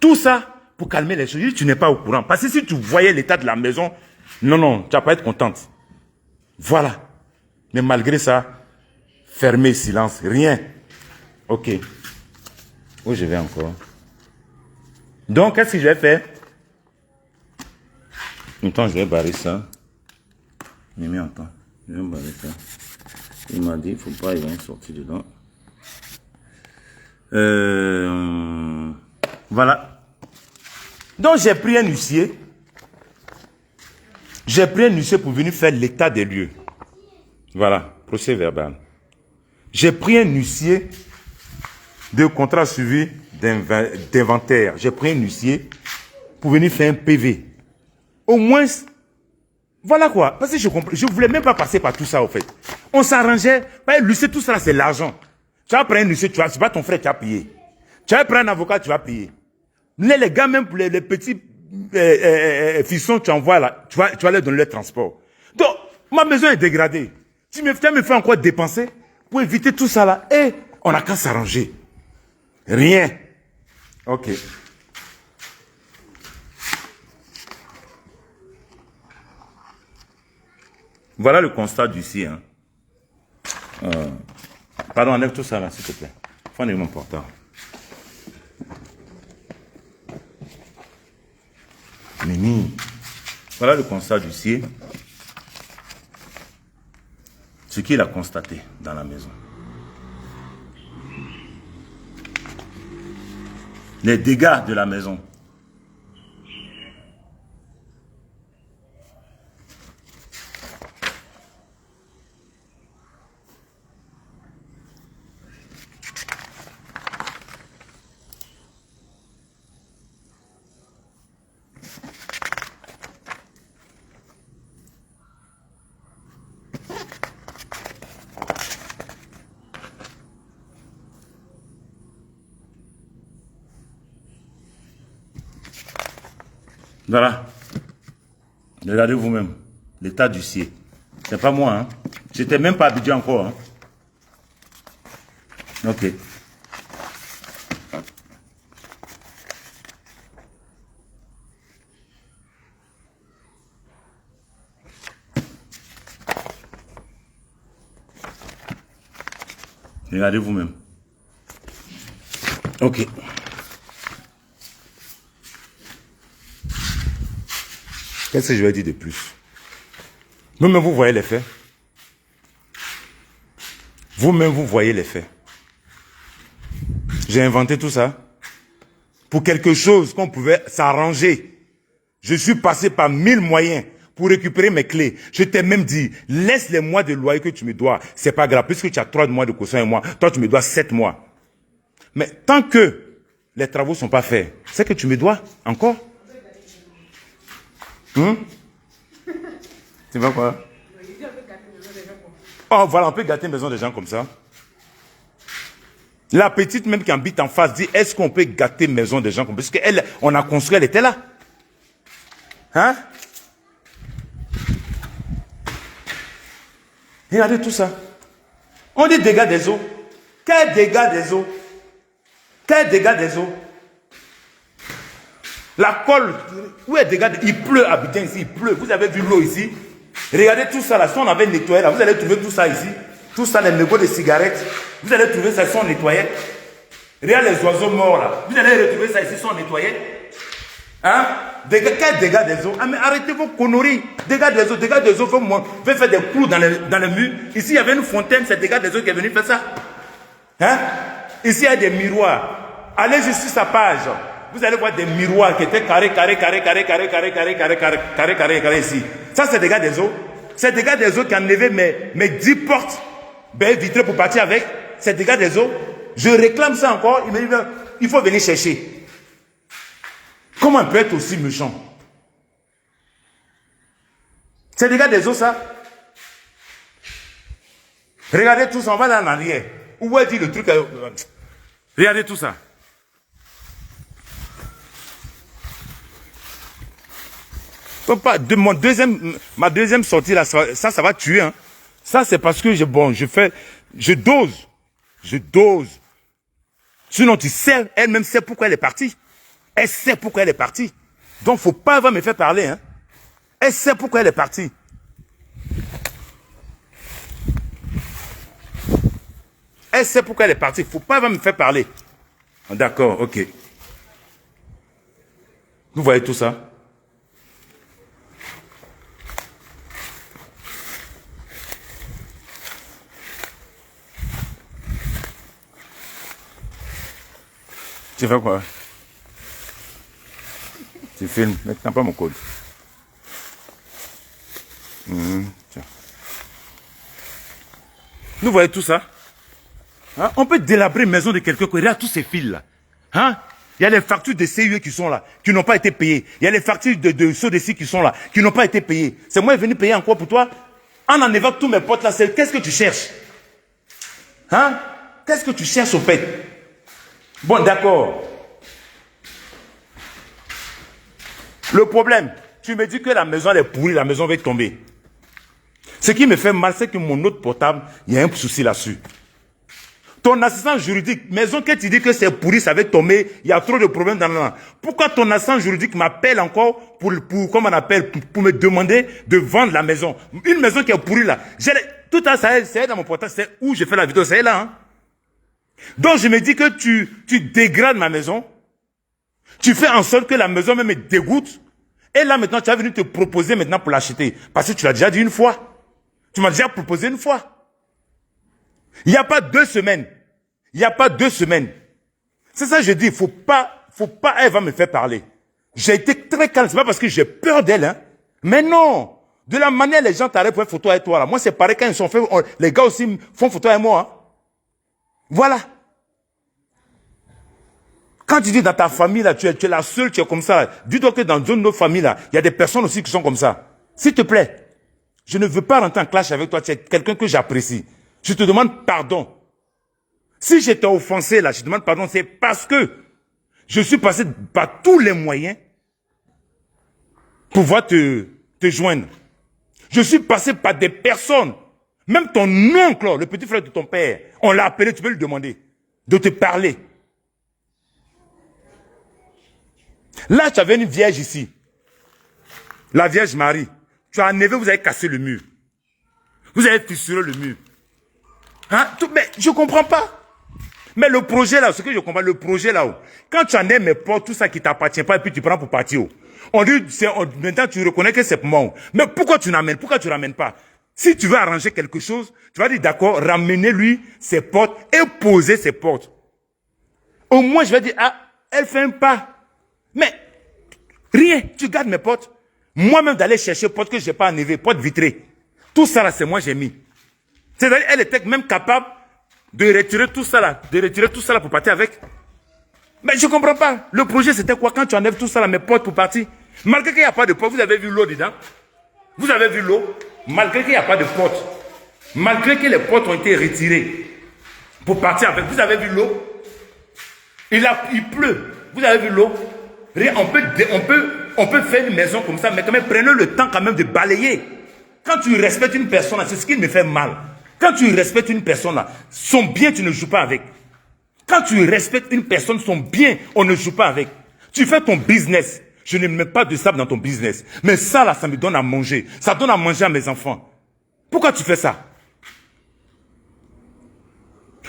A: Tout ça, pour calmer les choses, tu n'es pas au courant. Parce que si tu voyais l'état de la maison, non, tu vas pas être contente. Voilà. Mais malgré ça, fermez, silence, rien. Ok. Où je vais encore? Donc, qu'est-ce que je vais faire? Maintenant, je vais barrer ça. Je vais barrer ça. Il m'a dit, il ne faut pas, il va sortir dedans. Voilà. Donc, j'ai pris un huissier. J'ai pris un huissier pour venir faire l'état des lieux. Voilà, procès verbal. J'ai pris un huissier de contrat suivi d'inventaire. J'ai pris un huissier pour venir faire un PV. Au moins, voilà quoi. Parce que je ne voulais même pas passer par tout ça, au fait. On s'arrangeait. L'huissier, tout ça, c'est l'argent. Tu vas prendre un huissier, c'est pas ton frère qui a payé. Tu vas prendre un avocat, tu vas payer. Les gars, même pour les petits fissons, tu envoies là, tu vas leur donner le transport. Donc, ma maison est dégradée. Tu me fais encore dépenser pour éviter tout ça là. Et on n'a qu'à s'arranger. Rien. Ok. Voilà le constat d'ici. Hein. Pardon, enlève tout ça là, s'il te plaît. Prenez mon portable. Mimi. Voilà le constat d'huissier. Ce qu'il a constaté dans la maison. Les dégâts de la maison. Voilà. Regardez vous-même. L'état d'huissier. C'est pas moi, hein. J'étais même pas habitué encore, hein. Ok. Regardez vous-même. Ok. Qu'est-ce que je vais dire de plus? Vous-même, vous voyez les faits. Vous-même, vous voyez les faits. J'ai inventé tout ça pour quelque chose qu'on pouvait s'arranger. Je suis passé par 1000 moyens pour récupérer mes clés. Je t'ai même dit, laisse les mois de loyer que tu me dois. C'est pas grave, puisque tu as 3 mois de caution et moi, toi tu me dois 7 mois. Mais tant que les travaux ne sont pas faits, c'est que tu me dois encore. Tu vois quoi? Oh, voilà, on peut gâter une maison des gens comme ça. La petite même qui habite en face dit, est-ce qu'on peut gâter une maison des gens comme ça? Parce qu'elle, on a construit, elle était là. Hein? Regardez tout ça. On dit dégâts des eaux. Quel dégâts des eaux? Quel dégâts des eaux? La colle, où est dégâts? Il pleut, habitant ici, il pleut. Vous avez vu l'eau ici? Regardez tout ça là, si on avait nettoyé là, vous allez trouver tout ça ici. Tout ça, les mégots de cigarettes. Vous allez trouver ça si on nettoyait. Regardez les oiseaux morts là. Vous allez retrouver ça ici si on nettoyait. Hein? Quel dégâts des eaux? Ah mais arrêtez vos conneries. Dégâts des eaux, faites faire des clous dans le mur. Ici il y avait une fontaine, c'est dégâts des eaux qui est venu faire ça. Hein? Ici il y a des miroirs. Allez juste sur sa page. Vous allez voir des miroirs qui étaient carrés ici. Ça c'est dégâts des eaux. C'est dégâts des eaux qui a enlevé mes 10 portes vitrées pour partir avec. C'est dégâts des eaux. Je réclame ça encore. Il me dit, il faut venir chercher. Comment on peut être aussi méchant? C'est dégâts des eaux ça. Regardez tout ça, on va là en arrière. Où est dit le truc? Regardez tout ça. Ma deuxième sortie là, ça va tuer. Hein. Ça c'est parce que je dose. Sinon tu sais, elle-même sait pourquoi elle est partie. Elle sait pourquoi elle est partie. Donc faut pas avoir me faire parler. Hein. Elle sait pourquoi elle est partie. Elle sait pourquoi elle est partie. Faut pas avoir me faire parler. D'accord, ok. Vous voyez tout ça? Tu fais quoi? Tu filmes, mais tu n'as pas mon code. Tiens. Vous voyez tout ça? Hein? On peut délabrer une maison de quelqu'un. Regarde tous ces fils là. Hein? Il y a les factures de CUE qui sont là, qui n'ont pas été payées. Il y a les factures de SODECI qui sont là, qui n'ont pas été payées. C'est moi venu payer encore pour toi. En enlevant tous mes potes là, qu'est-ce que tu cherches? Hein? Qu'est-ce que tu cherches au fait? Bon, d'accord. Le problème, tu me dis que la maison elle est pourrie, la maison va tomber. Ce qui me fait mal, c'est que mon autre portable, il y a un souci là-dessus. Ton assistant juridique, maison que tu dis que c'est pourri, ça va tomber, il y a trop de problèmes dans le... Pourquoi ton assistant juridique m'appelle encore pour me demander de vendre la maison? Une maison qui est pourrie là. Tout ça, c'est dans mon portable, c'est où j'ai fait la vidéo, c'est là. Hein? Donc je me dis que tu dégrades ma maison. Tu fais en sorte que la maison même me dégoûte. Et là maintenant, tu as venu te proposer maintenant pour l'acheter. Parce que tu l'as déjà dit une fois. Tu m'as déjà proposé une fois. Il n'y a pas 2 semaines. Il n'y a pas 2 semaines. C'est ça que je dis, il faut pas, elle va me faire parler. J'ai été très calme, c'est pas parce que j'ai peur d'elle, hein. Mais non. De la manière les gens t'arrêtent pour faire photo avec toi, là. Moi, c'est pareil quand ils sont faits, les gars aussi font photo avec moi, hein. Voilà. Quand tu dis dans ta famille, là, tu es la seule, tu es comme ça. Dis-toi que dans une de nos familles, là, il y a des personnes aussi qui sont comme ça. S'il te plaît, je ne veux pas rentrer en clash avec toi, tu es quelqu'un que j'apprécie. Je te demande pardon. Si je t'ai offensé, là, je te demande pardon, c'est parce que je suis passé par tous les moyens pour pouvoir te joindre. Je suis passé par des personnes, même ton oncle, le petit frère de ton père, on l'a appelé, tu peux lui demander de te parler. Là, tu avais une vierge ici. La Vierge Marie. Tu as enlevé, vous avez cassé le mur. Vous avez fissuré le mur. Hein? Mais je ne comprends pas. Mais le projet là, ce que je comprends, le projet là-haut, quand tu en es mes portes, tout ça qui ne t'appartient pas, et puis tu prends pour partir, on dit, maintenant tu reconnais que c'est pour moi. Mais pourquoi tu n'amènes, pourquoi tu ne ramènes pas? Si tu veux arranger quelque chose, tu vas dire d'accord, ramenez-lui ses portes et poser ses portes. Au moins, je vais dire, ah, elle fait un pas. Mais, rien, tu gardes mes portes. Moi-même d'aller chercher portes que je n'ai pas enlevées, portes vitrées. Tout ça là, c'est moi j'ai mis. C'est-à-dire, elle était même capable de retirer tout ça là, pour partir avec. Mais je ne comprends pas. Le projet c'était quoi quand tu enlèves tout ça là, mes portes pour partir? Malgré qu'il n'y a pas de porte, vous avez vu l'eau dedans. Vous avez vu l'eau? Malgré qu'il n'y a pas de porte, malgré que les portes ont été retirées pour partir avec, vous avez vu l'eau? Il pleut. Vous avez vu l'eau? On peut faire une maison comme ça, mais quand même, prenez le temps quand même de balayer. Quand tu respectes une personne, c'est ce qui me fait mal. Quand tu respectes une personne, son bien, tu ne joues pas avec. Quand tu respectes une personne, son bien, on ne joue pas avec. Tu fais ton business. Je ne mets pas de sable dans ton business. Mais ça, là, ça me donne à manger. Ça donne à manger à mes enfants. Pourquoi tu fais ça?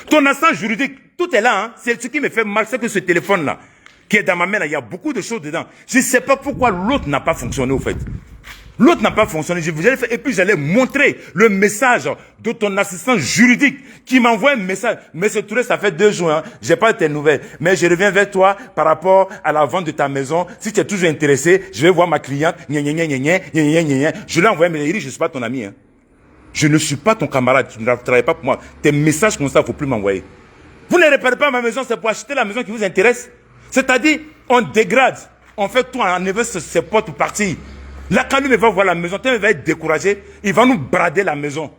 A: Ton instant juridique, tout est là. Hein? C'est ce qui me fait mal, c'est que ce téléphone-là, qui est dans ma main, là, il y a beaucoup de choses dedans. Je ne sais pas pourquoi l'autre n'a pas fonctionné, au fait. L'autre n'a pas fonctionné. Je vous ai fait, et puis j'allais montrer le message de ton assistant juridique qui m'envoie un message. Monsieur Touré, ça fait 2 jours, hein, j'ai pas tes nouvelles. Mais je reviens vers toi par rapport à la vente de ta maison. Si tu es toujours intéressé, je vais voir ma cliente. Je lui ai envoyé, mais il dit, je ne suis pas ton ami. Hein. Je ne suis pas ton camarade. Tu ne travailles pas pour moi. Tes messages comme ça, il ne faut plus m'envoyer. Vous ne réparez pas ma maison, c'est pour acheter la maison qui vous intéresse. C'est-à-dire, on dégrade. On fait tout en enlever ses potes pour partir. Là, quand lui va voir la maison, il va être découragé, il va nous brader la maison.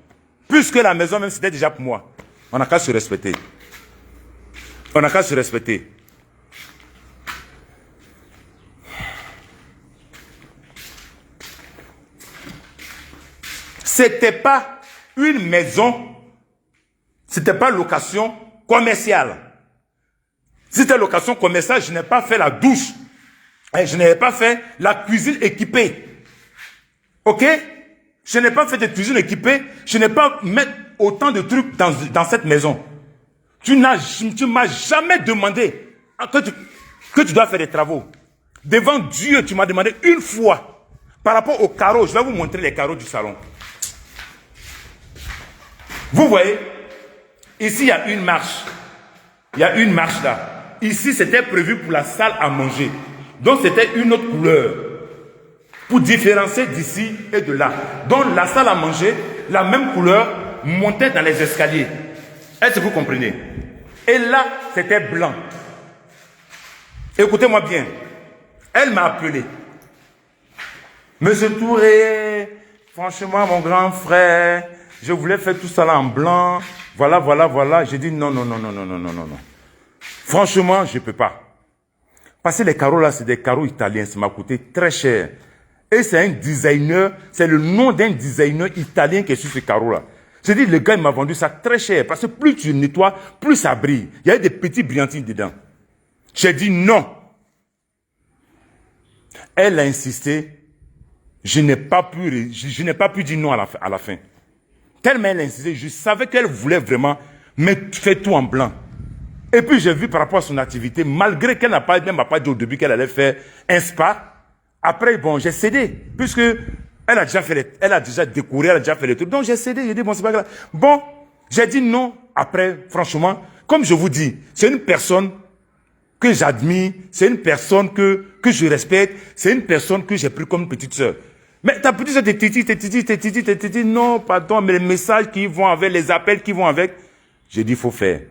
A: Puisque la maison, même, c'était déjà pour moi. On n'a qu'à se respecter. On n'a qu'à se respecter. C'était pas une maison, c'était pas location commerciale. Si c'était location commerciale, je n'ai pas fait la douche. Et je n'ai pas fait la cuisine équipée. Ok? Je n'ai pas fait de cuisine équipée. Je n'ai pas mis autant de trucs dans cette maison. Tu m'as jamais demandé que tu dois faire des travaux. Devant Dieu, tu m'as demandé une fois. Par rapport aux carreaux, je vais vous montrer les carreaux du salon. Vous voyez? Ici, il y a une marche. Il y a une marche là. Ici, c'était prévu pour la salle à manger. Donc, c'était une autre couleur. Pour différencier d'ici et de là. Donc, la salle à manger, la même couleur, montait dans les escaliers. Est-ce que vous comprenez? Et là, c'était blanc. Écoutez-moi bien. Elle m'a appelé. Monsieur Touré, franchement, mon grand frère, je voulais faire tout ça là en blanc. Voilà. J'ai dit non. Franchement, je ne peux pas. Parce que les carreaux là, c'est des carreaux italiens. Ça m'a coûté très cher. Et c'est un designer, c'est le nom d'un designer italien qui est sur ce carreau là. J'ai dit, le gars, il m'a vendu ça très cher. Parce que plus tu nettoies, plus ça brille. Il y a des petits brillantines dedans. J'ai dit non. Elle a insisté. Je n'ai pas pu dire non à la fin. Tellement elle a insisté, je savais qu'elle voulait vraiment faire tout en blanc. Et puis j'ai vu par rapport à son activité, malgré qu'elle n'a pas dit au début qu'elle allait faire un spa. Après, bon, j'ai cédé, puisque elle a déjà décoré, elle a déjà fait les trucs. Donc j'ai cédé, j'ai dit, bon, c'est pas grave. Bon, j'ai dit non. Après, franchement, comme je vous dis, c'est une personne que j'admire, c'est une personne que je respecte, c'est une personne que j'ai pris comme une petite sœur. Mais ta petite sœur, t'es titi, non, pardon, mais les messages qui vont avec, les appels qui vont avec, j'ai dit, il faut faire.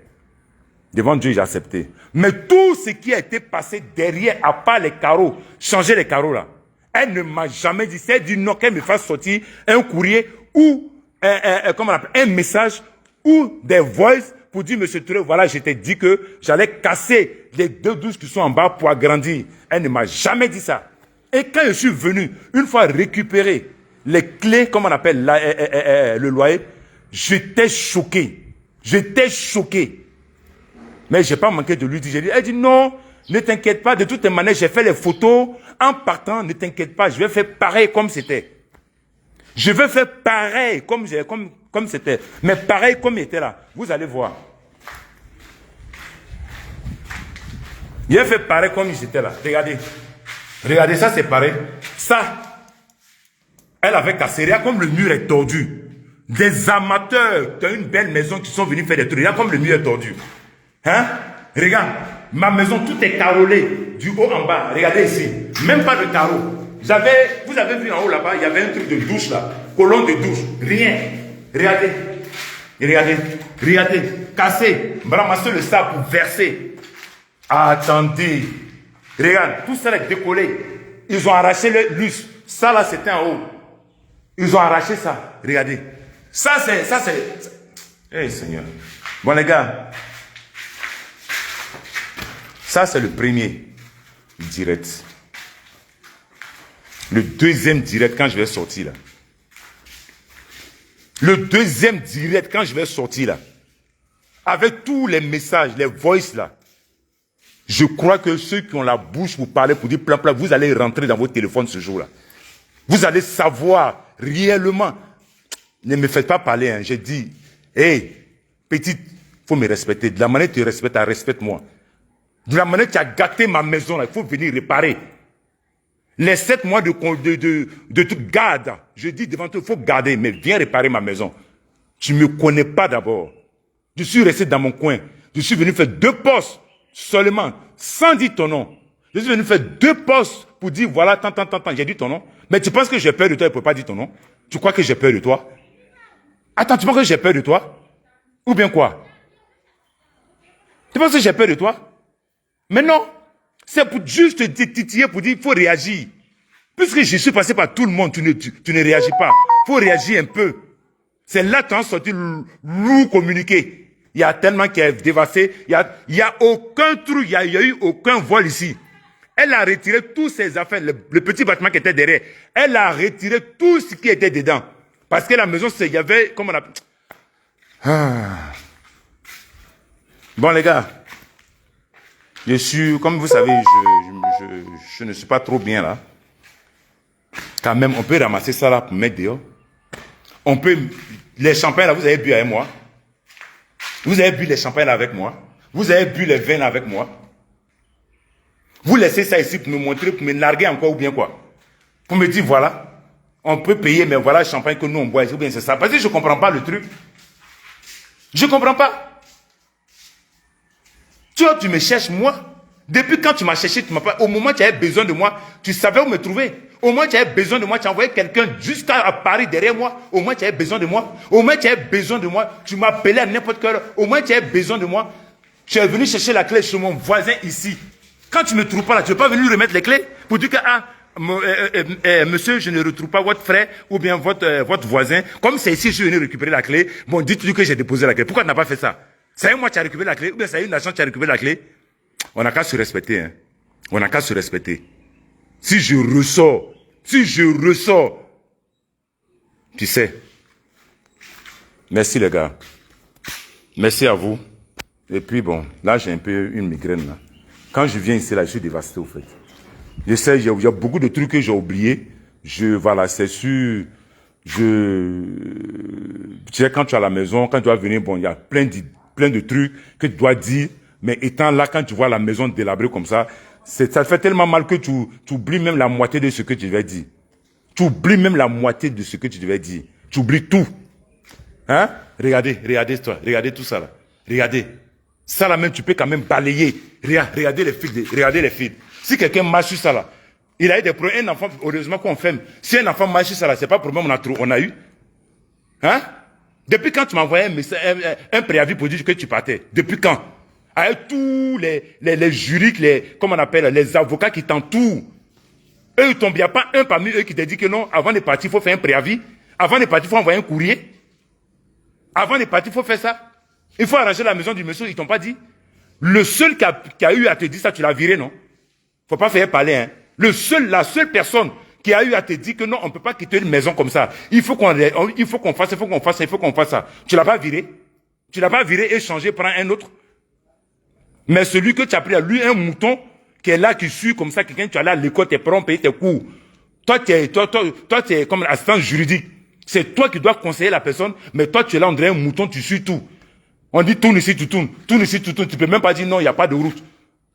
A: Devant Dieu, j'ai accepté. Mais tout ce qui a été passé derrière, à part les carreaux, changer les carreaux là, elle ne m'a jamais dit, c'est du non qu'elle me fasse sortir un courrier ou un message ou des voices pour dire, monsieur Touré, voilà, je t'ai dit que j'allais casser les 2 douches qui sont en bas pour agrandir. Elle ne m'a jamais dit ça. Et quand je suis venu, une fois récupérer les clés, comme on appelle le loyer, j'étais choqué. Mais je n'ai pas manqué de lui dire. Elle dit non, ne t'inquiète pas. De toutes les manières, j'ai fait les photos. En partant, ne t'inquiète pas. Je vais faire pareil comme c'était. Je vais faire pareil comme c'était. Mais pareil comme il était là. Vous allez voir. J'ai fait pareil comme j'étais là. Regardez. Regardez, ça c'est pareil. Ça, elle avait cassé. Regarde comme le mur est tordu. Des amateurs qui ont une belle maison qui sont venus faire des trucs. Regarde comme le mur est tordu. Hein? Regarde, ma maison, tout est carrelé, du haut en bas. Regardez ici, même pas de carreau. Vous avez vu en haut là-bas, il y avait un truc de douche là, colonne de douche, rien. Regardez, cassé, ramasser le sable pour verser. Attendez, regarde, tout ça est décollé. Ils ont arraché le lustre. Ça là, c'était en haut. Ils ont arraché ça. Regardez. Ça, c'est... Eh, Seigneur. Bon, les gars. Ça, c'est le premier direct. Le deuxième direct, quand je vais sortir, là. Le deuxième direct, quand je vais sortir, là. Avec tous les messages, les voices, là. Je crois que ceux qui ont la bouche pour parler, pour dire plein, vous allez rentrer dans votre téléphone ce jour-là. Vous allez savoir réellement. Ne me faites pas parler, hein. J'ai dit, hey, petite, faut me respecter. De la manière que tu respectes, respecte-moi. De la manière que tu as gâté ma maison, là, il faut venir réparer. Les 7 mois de tout garde, je dis devant toi, il faut garder, mais viens réparer ma maison. Tu ne me connais pas d'abord. Je suis resté dans mon coin. Je suis venu faire 2 postes seulement, sans dire ton nom. Je suis venu faire 2 postes pour dire, voilà, tant, j'ai dit ton nom. Mais tu penses que j'ai peur de toi, il ne peut pas dire ton nom? Tu crois que j'ai peur de toi? Attends, tu penses que j'ai peur de toi? Ou bien quoi? Tu penses que j'ai peur de toi? Mais non, c'est pour juste te titiller, pour dire, il faut réagir. Puisque je suis passé par tout le monde, tu ne réagis pas. Il faut réagir un peu. C'est là que tu as sorti lourd communiqué. Il y a tellement qui est dévasté. Il y a aucun truc, il y a eu aucun vol ici. Elle a retiré toutes ses affaires, le petit bâtiment qui était derrière. Elle a retiré tout ce qui était dedans. Parce que la maison, il y avait, comment on appelle? Bon, les gars. Je suis, comme vous savez, je ne suis pas trop bien là. Quand même, on peut ramasser ça là pour mettre dehors. On peut, les champagnes là, vous avez bu avec moi. Vous avez bu les champagnes là avec moi. Vous avez bu les vins là avec moi. Vous laissez ça ici pour me montrer, pour me larguer encore ou bien quoi. Pour me dire, voilà, on peut payer, mais voilà le champagne que nous on boit ici, ou bien c'est ça. Parce que je ne comprends pas le truc. Je ne comprends pas. Tu me cherches, moi. Depuis quand tu m'as cherché, tu m'as pas. Au moment où tu avais besoin de moi, tu savais où me trouver. Au moment où tu avais besoin de moi, tu as envoyé quelqu'un jusqu'à Paris derrière moi. Au moins tu avais besoin de moi. Au moment où tu avais besoin de moi, tu m'appelais à n'importe quelle heure. Au moins tu avais besoin de moi. Tu es venu chercher la clé chez mon voisin ici. Quand tu ne me trouves pas là, tu ne veux pas venir remettre les clés pour dire que, monsieur, je ne retrouve pas votre frère ou bien votre voisin. Comme c'est ici, je suis venu récupérer la clé. Bon, dites-lui que j'ai déposé la clé. Pourquoi tu n'as pas fait ça? C'est moi qui as récupéré la clé ou bien c'est une agent qui a récupéré la clé? On n'a qu'à se respecter. Hein. On n'a qu'à se respecter. Si je ressors, tu sais. Merci les gars. Merci à vous. Et puis bon, là j'ai un peu une migraine. Là. Quand je viens ici, là, je suis dévasté au fait. Je sais, il y a beaucoup de trucs que j'ai oubliés. Voilà, c'est sûr. Tu sais, quand tu es à la maison, quand tu vas venir, bon, il y a plein de trucs que tu dois dire. Mais étant là, quand tu vois la maison délabrée comme ça, ça te fait tellement mal que tu oublies même la moitié de ce que tu devais dire. Tu oublies même la moitié de ce que tu devais dire. Tu oublies tout. Hein? Regardez tout ça là. Regardez. Ça là même, tu peux quand même balayer. Regardez les fils. Si quelqu'un marche sur ça là, il a eu des problèmes. Un enfant, heureusement qu'on ferme. Si un enfant marche sur ça là, c'est pas un problème, on a eu. Hein? Depuis quand tu m'as envoyé un préavis pour dire que tu partais? Depuis quand? Avec tous les jurys, comment on appelle, les avocats qui t'entourent. Eux, il n'y a pas un parmi eux qui te dit que non, avant de partir, il faut faire un préavis. Avant de partir, il faut envoyer un courrier. Avant de partir, il faut faire ça. Il faut arranger la maison du monsieur, ils ne t'ont pas dit. Le seul qui a eu à te dire ça, tu l'as viré, non? Il ne faut pas faire parler, hein. La seule personne qui a eu à te dire que non, on ne peut pas quitter une maison comme ça. Il faut qu'on fasse ça. Tu l'as pas viré. Tu l'as pas viré et changé, prends un autre. Mais celui que tu as pris à lui, un mouton, qui est là, qui suit comme ça, quelqu'un, tu as là à l'école, tes parents payent tes cours. Toi, tu es comme assistant juridique. C'est toi qui dois conseiller la personne, mais toi, tu es là, on dirait un mouton, tu suis tout. On dit tourne ici, tu tournes. Tourne ici, tu tournes. Tu peux même pas dire non, il n'y a pas de route.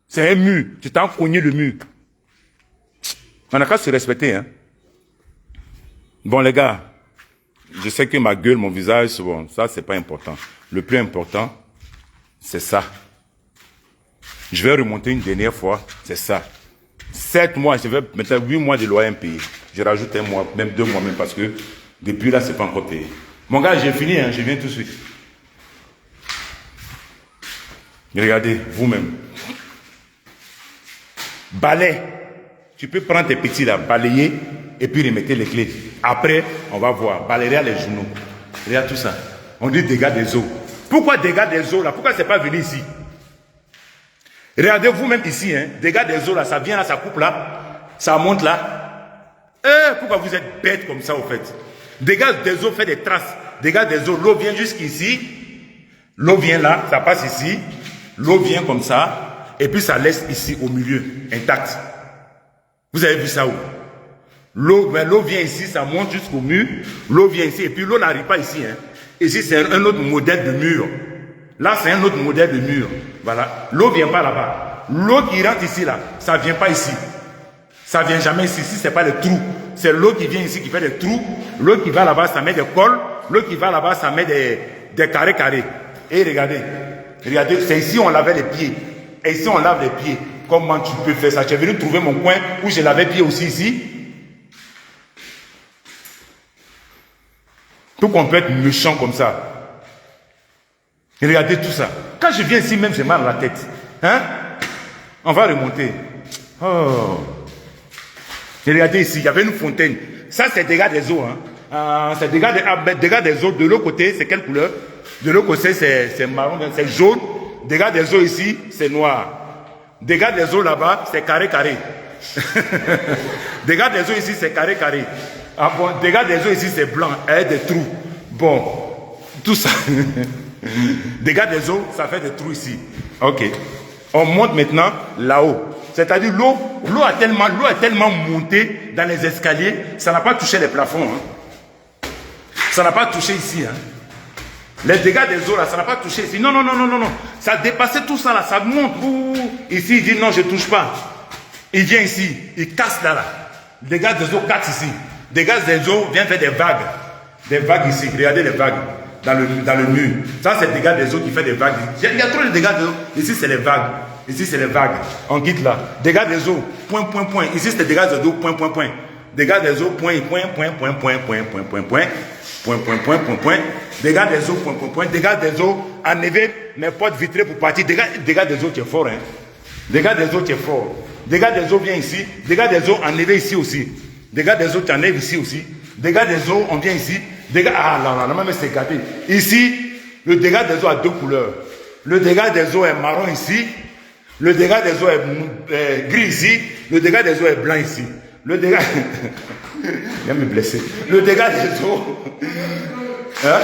A: C'est un mur. Tu t'en cogné le mur. On n'a qu'à se respecter, hein. Bon, les gars, je sais que ma gueule, mon visage, bon, ça, c'est pas important. Le plus important, c'est ça. Je vais remonter une dernière fois, c'est ça. 7 mois, je vais mettre 8 mois de loyer payé. Je rajoute 1 mois, même 2 mois même, parce que depuis là, c'est pas encore payé. Mon gars, j'ai fini, hein, je viens tout de suite. Regardez, vous-même. Balai. Tu peux prendre tes petits là, balayer, et puis remettez les clés. Après, on va voir. Balayez les journaux. Regarde tout ça. On dit dégâts des eaux. Pourquoi dégâts des eaux là? Pourquoi c'est pas venu ici? Regardez vous-même ici, hein. Dégâts des eaux là, ça vient là, ça coupe là, ça monte là. Pourquoi vous êtes bête comme ça au fait? Dégâts des eaux fait des traces. Dégâts des eaux, l'eau vient jusqu'ici. L'eau vient là, ça passe ici. L'eau vient comme ça. Et puis ça laisse ici au milieu, intact. Vous avez vu ça où? L'eau vient ici, ça monte jusqu'au mur. L'eau vient ici. Et puis l'eau n'arrive pas ici. Hein. Ici, c'est un autre modèle de mur. Là, c'est un autre modèle de mur. Voilà. L'eau ne vient pas là-bas. L'eau qui rentre ici, là, ça ne vient pas ici. Ça ne vient jamais ici. Ici, ce n'est pas le trou. C'est l'eau qui vient ici qui fait des trous. L'eau qui va là-bas, ça met des cols. L'eau qui va là-bas, ça met des carrés. Et regardez. Regardez, c'est ici on lavait les pieds. Et ici, on lave les pieds. Comment tu peux faire ça? Tu es venu trouver mon coin où je lavais les pieds aussi ici. Tout qu'on peut être méchant comme ça. Et regardez tout ça. Quand je viens ici, même j'ai mal à la tête. Hein? On va remonter. Oh. Et regardez ici, il y avait une fontaine. Ça, c'est dégâts des eaux. Hein? C'est dégâts des eaux. De l'autre côté, c'est quelle couleur? De l'autre côté, c'est marron, c'est jaune. Dégâts des eaux ici, c'est noir. Dégâts des eaux là-bas, c'est carré. Dégâts des eaux ici, c'est carré. Ah bon, dégâts des eaux ici, c'est blanc, et des trous. Bon, tout ça. Dégâts des eaux, ça fait des trous ici. Ok. On monte maintenant là-haut. C'est-à-dire l'eau a tellement monté dans les escaliers, ça n'a pas touché les plafonds. Hein. Ça n'a pas touché ici. Hein. Les dégâts des eaux là, ça n'a pas touché ici. Non. Ça a dépassé tout ça là, ça monte. Ici, il dit non, je ne touche pas. Il vient ici, il casse là. Dégâts des eaux cassent ici. Dégâts des eaux viennent faire des vagues. Des vagues ici. Regardez les vagues dans le mur. Ça, c'est dégâts des eaux qui fait des vagues. Il y a trop de dégâts des eaux. Ici, c'est les vagues. Ici, c'est les vagues. On quitte là. Dégâts des eaux, point. Ici, c'est dégâts des eaux, point. Dégâts des eaux, point. Dégâts des eaux, point. Dégâts des eaux, enlever mes portes vitrées pour partir. Dégâts des eaux, tu es fort, hein. Dégâts des eaux, tu es fort. Dégâts des eaux, viens ici. Dégâts des eaux, enlever ici aussi. Dégâts des eaux, tu enlèves ici aussi. Dégâts des eaux, on vient ici. Dégâts, même c'est gâté. Ici, le dégât des eaux a deux couleurs. Le dégât des eaux est marron ici. Le dégât des eaux est gris ici. Le dégât des eaux est blanc ici. Le dégât... Il vient me blesser. Le dégât des eaux... Hein?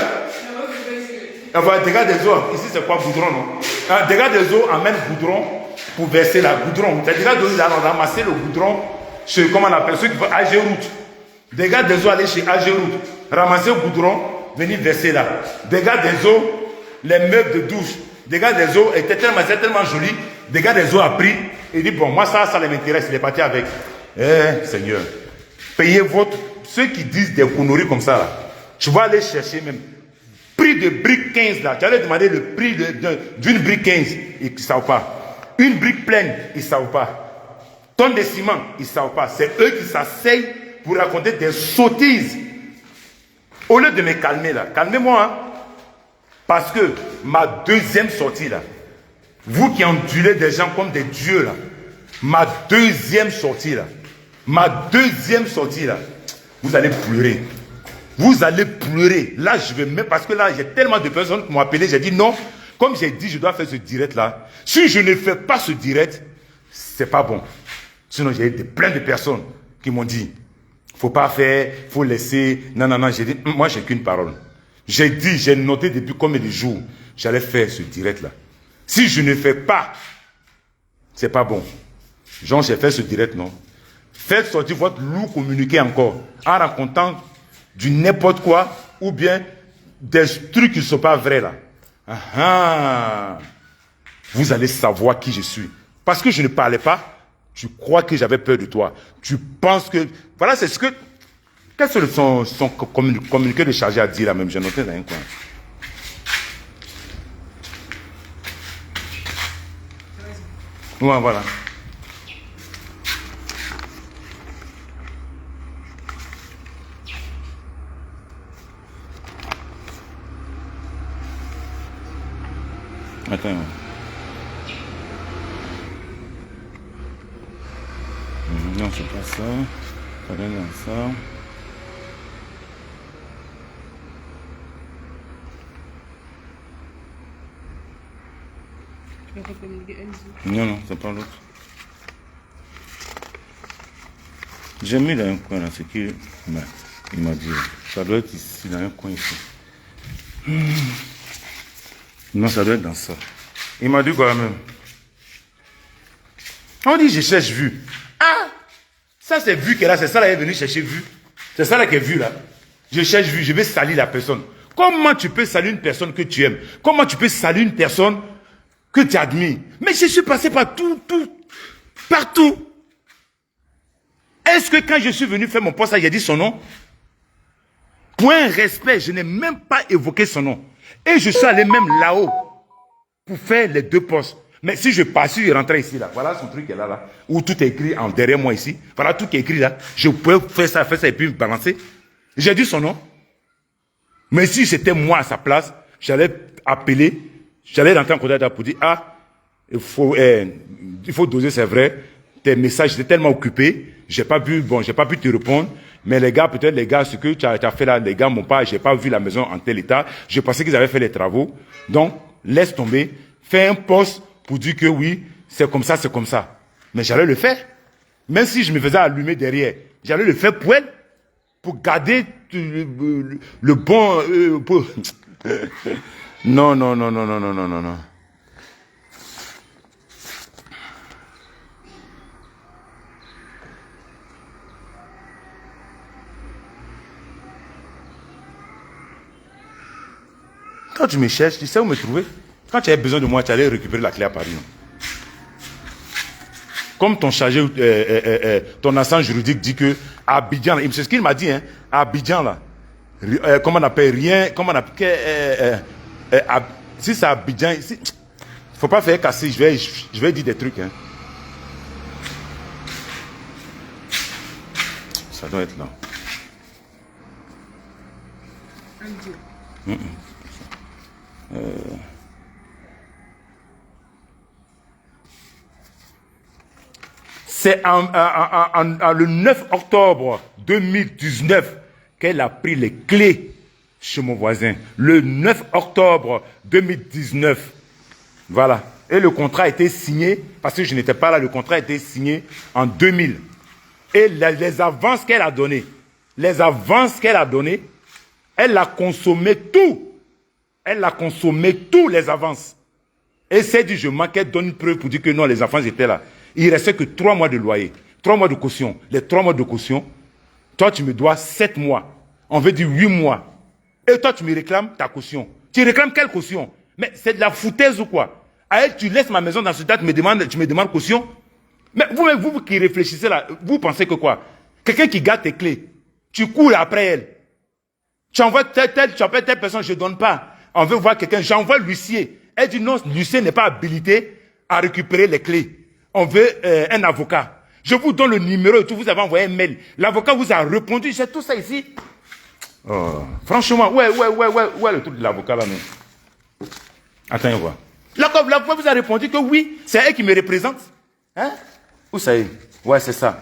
A: Enfin, dégâts des eaux, ici c'est quoi, goudron, non? Dégâts des eaux amène goudron pour verser la goudron. C'est-à-dire que nous allons ramasser le goudron chez, comment on appelle, ceux qui vont AG Route. Dégâts des eaux, aller chez AG Route. Ramasser le goudron, venir verser là. Dégâts des eaux, les meubles de douche. Dégâts des eaux étaient tellement joli. Dégâts des eaux a pris. Il dit, bon, moi ça m'intéresse, il est parti avec. Seigneur, payez ceux qui disent des conneries comme ça là. Tu vas aller chercher même. Prix de brique 15 là. Tu allais demander le prix d'une brique 15. Ils ne savent pas. Une brique pleine, ils ne savent pas. Tonne de ciment, ils ne savent pas. C'est eux qui s'asseyent pour raconter des sottises. Au lieu de me calmer là, calmez-moi. Hein? Parce que ma deuxième sortie là, vous qui endurez des gens comme des dieux là, ma deuxième sortie là, vous allez pleurer. Vous allez pleurer. Là, je vais même, parce que là, j'ai tellement de personnes qui m'ont appelé, j'ai dit non. Comme j'ai dit, je dois faire ce direct là. Si je ne fais pas ce direct, c'est pas bon. Sinon, j'ai plein de personnes qui m'ont dit, faut pas faire, faut laisser. Non. J'ai dit, moi, j'ai qu'une parole. J'ai dit, j'ai noté depuis combien de jours, j'allais faire ce direct là. Si je ne fais pas, c'est pas bon. Genre, j'ai fait ce direct, non. Faites sortir votre lourd communiqué encore, en racontant du n'importe quoi, ou bien des trucs qui ne sont pas vrais là. Vous allez savoir qui je suis. Parce que je ne parlais pas, tu crois que j'avais peur de toi. Tu penses que... Voilà, c'est ce que... Qu'est-ce que son communiqué de chargé à dire là même? J'ai noté dans un coin. Ouais, voilà. Attends. Non, c'est pas ça. Ça donne dans ça. Non, c'est pas l'autre. J'ai mis dans un coin là, ce qu'il m'a dit. Ça doit être ici, dans un coin ici. Non, ça doit être dans ça. Il m'a dit quoi même? On dit je cherche vue. Ah! Ça c'est vue qu'elle a, c'est ça là, elle est venue chercher vue. C'est ça là qui est vue là. Je cherche vue, je vais salir la personne. Comment tu peux saluer une personne que tu aimes? Comment tu peux saluer une personne que tu admires? Mais je suis passé par partout. Est-ce que quand je suis venu faire mon poste, j'ai dit son nom? Point respect, je n'ai même pas évoqué son nom. Et je suis allé même là-haut pour faire les deux postes. Mais si je passe, je rentrais ici, là. Voilà son truc qui est là, où tout est écrit en derrière moi ici. Voilà tout qui est écrit là. Je pouvais faire ça et puis me balancer. J'ai dit son nom. Mais si c'était moi à sa place, j'allais appeler, j'allais rentrer en contact pour dire, ah, il faut doser, c'est vrai. Tes messages étaient tellement occupés, j'ai pas pu te répondre. Mais les gars, peut-être les gars, ce que tu as fait là, les gars m'ont pas, j'ai pas vu la maison en tel état. Je pensais qu'ils avaient fait les travaux. Donc, laisse tomber, fais un poste pour dire que oui, c'est comme ça, c'est comme ça. Mais j'allais le faire. Même si je me faisais allumer derrière, j'allais le faire pour elle, pour garder le bon... Non. Quand tu me cherches, tu sais où me trouver. Quand tu as besoin de moi, tu allais récupérer la clé à Paris. Non? Comme ton chargé, ton agent juridique dit que à Abidjan, c'est ce qu'il m'a dit, hein, à Abidjan, là, comment on appelle rien, comment on appelle, si c'est Abidjan, il ne faut pas faire casser, je vais dire des trucs. Hein. Ça doit être là. C'est le 9 octobre 2019 qu'elle a pris les clés chez mon voisin. Le 9 octobre 2019. Voilà. Et le contrat a été signé, parce que je n'étais pas là, le contrat a été signé en 2000. Et les avances qu'elle a données, elle a consommé tout. Elle a consommé tous les avances. Et c'est dit, je manquais, donne une preuve pour dire que non, les enfants étaient là. Il ne restait que 3 mois de loyer, 3 mois de caution. Les 3 mois de caution, toi tu me dois 7 mois. On veut dire 8 mois. Et toi tu me réclames ta caution. Tu réclames quelle caution? Mais c'est de la foutaise ou quoi? À elle, tu laisses ma maison dans ce date, tu me demandes caution? Mais vous qui réfléchissez là, vous pensez que quoi? Quelqu'un qui garde tes clés, tu cours après elle. Tu envoies telle personne, je ne donne pas. On veut voir quelqu'un, j'envoie l'huissier. Elle dit non, l'huissier n'est pas habilité à récupérer les clés. On veut un avocat. Je vous donne le numéro et tout, vous avez envoyé un mail. L'avocat vous a répondu, j'ai tout ça ici. Oh, franchement, ouais, le truc de l'avocat là même. Attends, on voit. L'avocat vous a répondu que oui, c'est elle qui me représente. Hein? Où ça est? Ouais, c'est ça.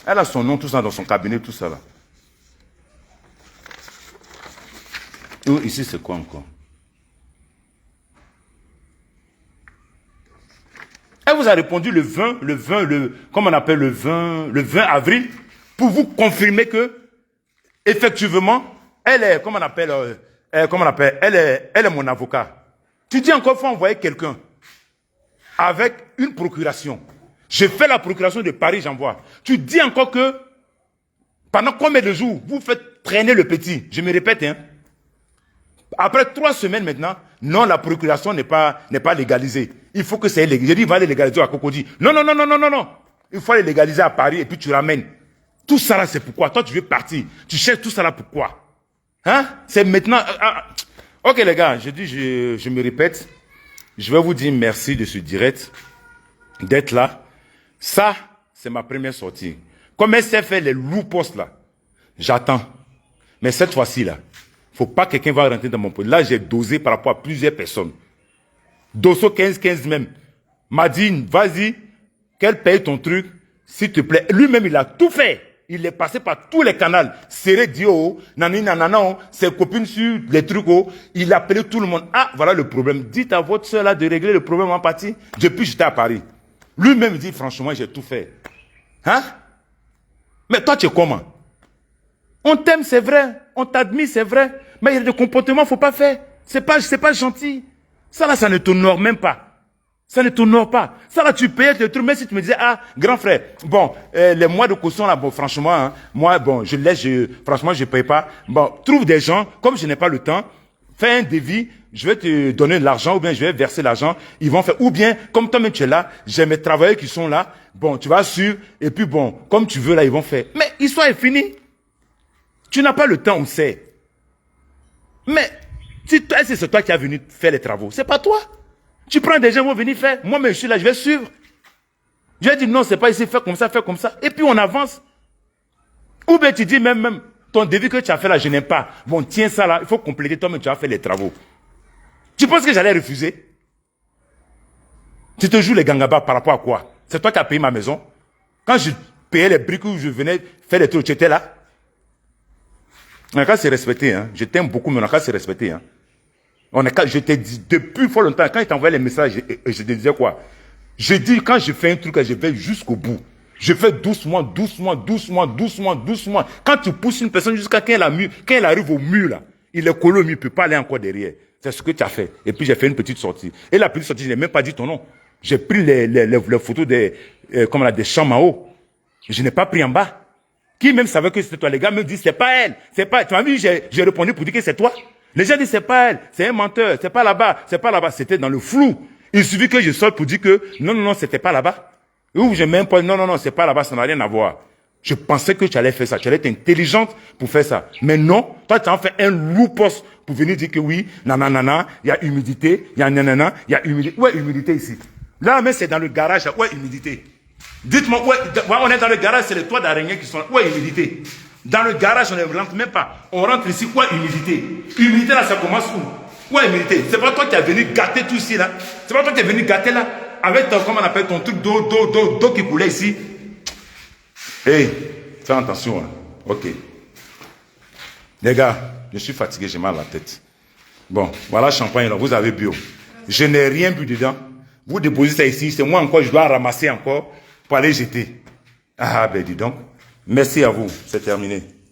A: Elle a son nom, tout ça, dans son cabinet, tout ça là. Ici, c'est quoi encore? Elle vous a répondu le 20 avril, pour vous confirmer que, effectivement, elle est, elle est mon avocat. Tu dis encore, il faut envoyer quelqu'un avec une procuration. Je fais la procuration de Paris, j'envoie. Tu dis encore que, pendant combien de jours, vous faites traîner le petit? Je me répète, hein. Après 3 semaines maintenant, non, la procuration n'est pas légalisée. Il faut que c'est légalisé. J'ai dit, va aller légaliser à Cocody. Non. Il faut aller légaliser à Paris et puis tu ramènes. Tout ça là, c'est pourquoi. Toi, tu veux partir. Tu cherches tout ça là, pourquoi? Hein? C'est maintenant... Ok les gars, je me répète. Je vais vous dire merci de ce direct, d'être là. Ça, c'est ma première sortie. Comme elle s'est fait les loups postes là, j'attends. Mais cette fois-ci là, faut pas que quelqu'un va rentrer dans mon poste. Là, j'ai dosé par rapport à plusieurs personnes. Dosso 15 même. M'a dit, vas-y, qu'elle paye ton truc, s'il te plaît. Lui-même, il a tout fait. Il est passé par tous les canaux. Serré Dio, nani nanana, ses copines sur les trucs. Il a appelé tout le monde. Ah, voilà le problème. Dites à votre soeur là de régler le problème en partie. Depuis j'étais à Paris. Lui-même dit, franchement, j'ai tout fait. Hein? Mais toi, tu es comment? On t'aime, c'est vrai. On t'admire, c'est vrai. Mais il y a des comportements qu'il ne faut pas faire. C'est pas gentil. Ça là, ça ne t'honore même pas. Ça ne t'honore pas. Ça là, tu payais tes trucs. Même si tu me disais, ah, grand frère, bon, les mois de caution là, bon, franchement, hein, moi, bon, franchement, je ne paye pas. Bon, trouve des gens, comme je n'ai pas le temps, fais un devis, je vais te donner de l'argent, ou bien je vais verser l'argent, ils vont faire, ou bien, comme toi-même tu es là, j'ai mes travailleurs qui sont là, bon, tu vas suivre, et puis bon, comme tu veux là, ils vont faire. Mais l'histoire est finie. Tu n'as pas le temps, on sait. Mais, si c'est toi qui as venu faire les travaux, c'est pas toi. Tu prends des gens qui vont venir faire. Moi-même, je suis là, je vais suivre. Je vais dire non, c'est pas ici, fais comme ça, fais comme ça. Et puis on avance. Ou bien tu dis même, ton devis que tu as fait là, je n'aime pas. Bon, tiens ça là, il faut compléter toi-même, tu as fait les travaux. Tu penses que j'allais refuser? Tu te joues les gangabas par rapport à quoi? C'est toi qui as payé ma maison. Quand je payais les briques où je venais faire les trucs, tu étais là. On a qu'à se respecter, hein. Je t'aime beaucoup, mais on a qu'à se respecter, hein. Je t'ai dit depuis fort longtemps, quand il t'envoyait les messages, je te disais quoi? Je dis, quand je fais un truc, je vais jusqu'au bout. Je fais doucement, doucement, doucement, doucement, doucement. Quand tu pousses une personne jusqu'à quand elle arrive au mur, là, il est collé au mur, il ne peut pas aller encore derrière. C'est ce que tu as fait. Et puis j'ai fait une petite sortie. Et la petite sortie, je n'ai même pas dit ton nom. J'ai pris les photos des chambres en haut. Je n'ai pas pris en bas. Qui même savait que c'était toi? Les gars me disent, c'est pas elle. C'est pas, tu m'as vu, j'ai répondu pour dire que c'est toi. Les gens disent, c'est pas elle, c'est un menteur, c'est pas là-bas, c'est pas là-bas. C'était dans le flou. Il suffit que je sorte pour dire que, non, c'était pas là-bas. Ou je même pas, non, c'est pas là-bas, ça n'a rien à voir. Je pensais que tu allais faire ça, tu allais être intelligente pour faire ça. Mais non, toi, tu as fait un loupos pour venir dire que oui, nanana, il y a humidité, il y a nanana, il y a humidité. Où est humidité ici? Là, mais c'est dans le garage, où est humidité? Dites-moi, on est dans le garage, c'est les toits d'araignée qui sont là. Où est humidité? Dans le garage, on ne rentre même pas. On rentre ici, où est humidité? Humidité là, ça commence où? Où est humidité? C'est pas toi qui as venu gâter tout ici là. C'est pas toi qui es venu gâter là. Avec ton, comment on appelle ton truc d'eau qui coulait ici. Hey, fais attention. Hein. Ok. Les gars, je suis fatigué, j'ai mal à la tête. Bon, voilà champagne là, vous avez bu. Je n'ai rien bu dedans. Vous déposez ça ici, c'est moi encore, je dois ramasser encore pour aller jeter. Ah ben dis donc. Merci à vous, c'est terminé.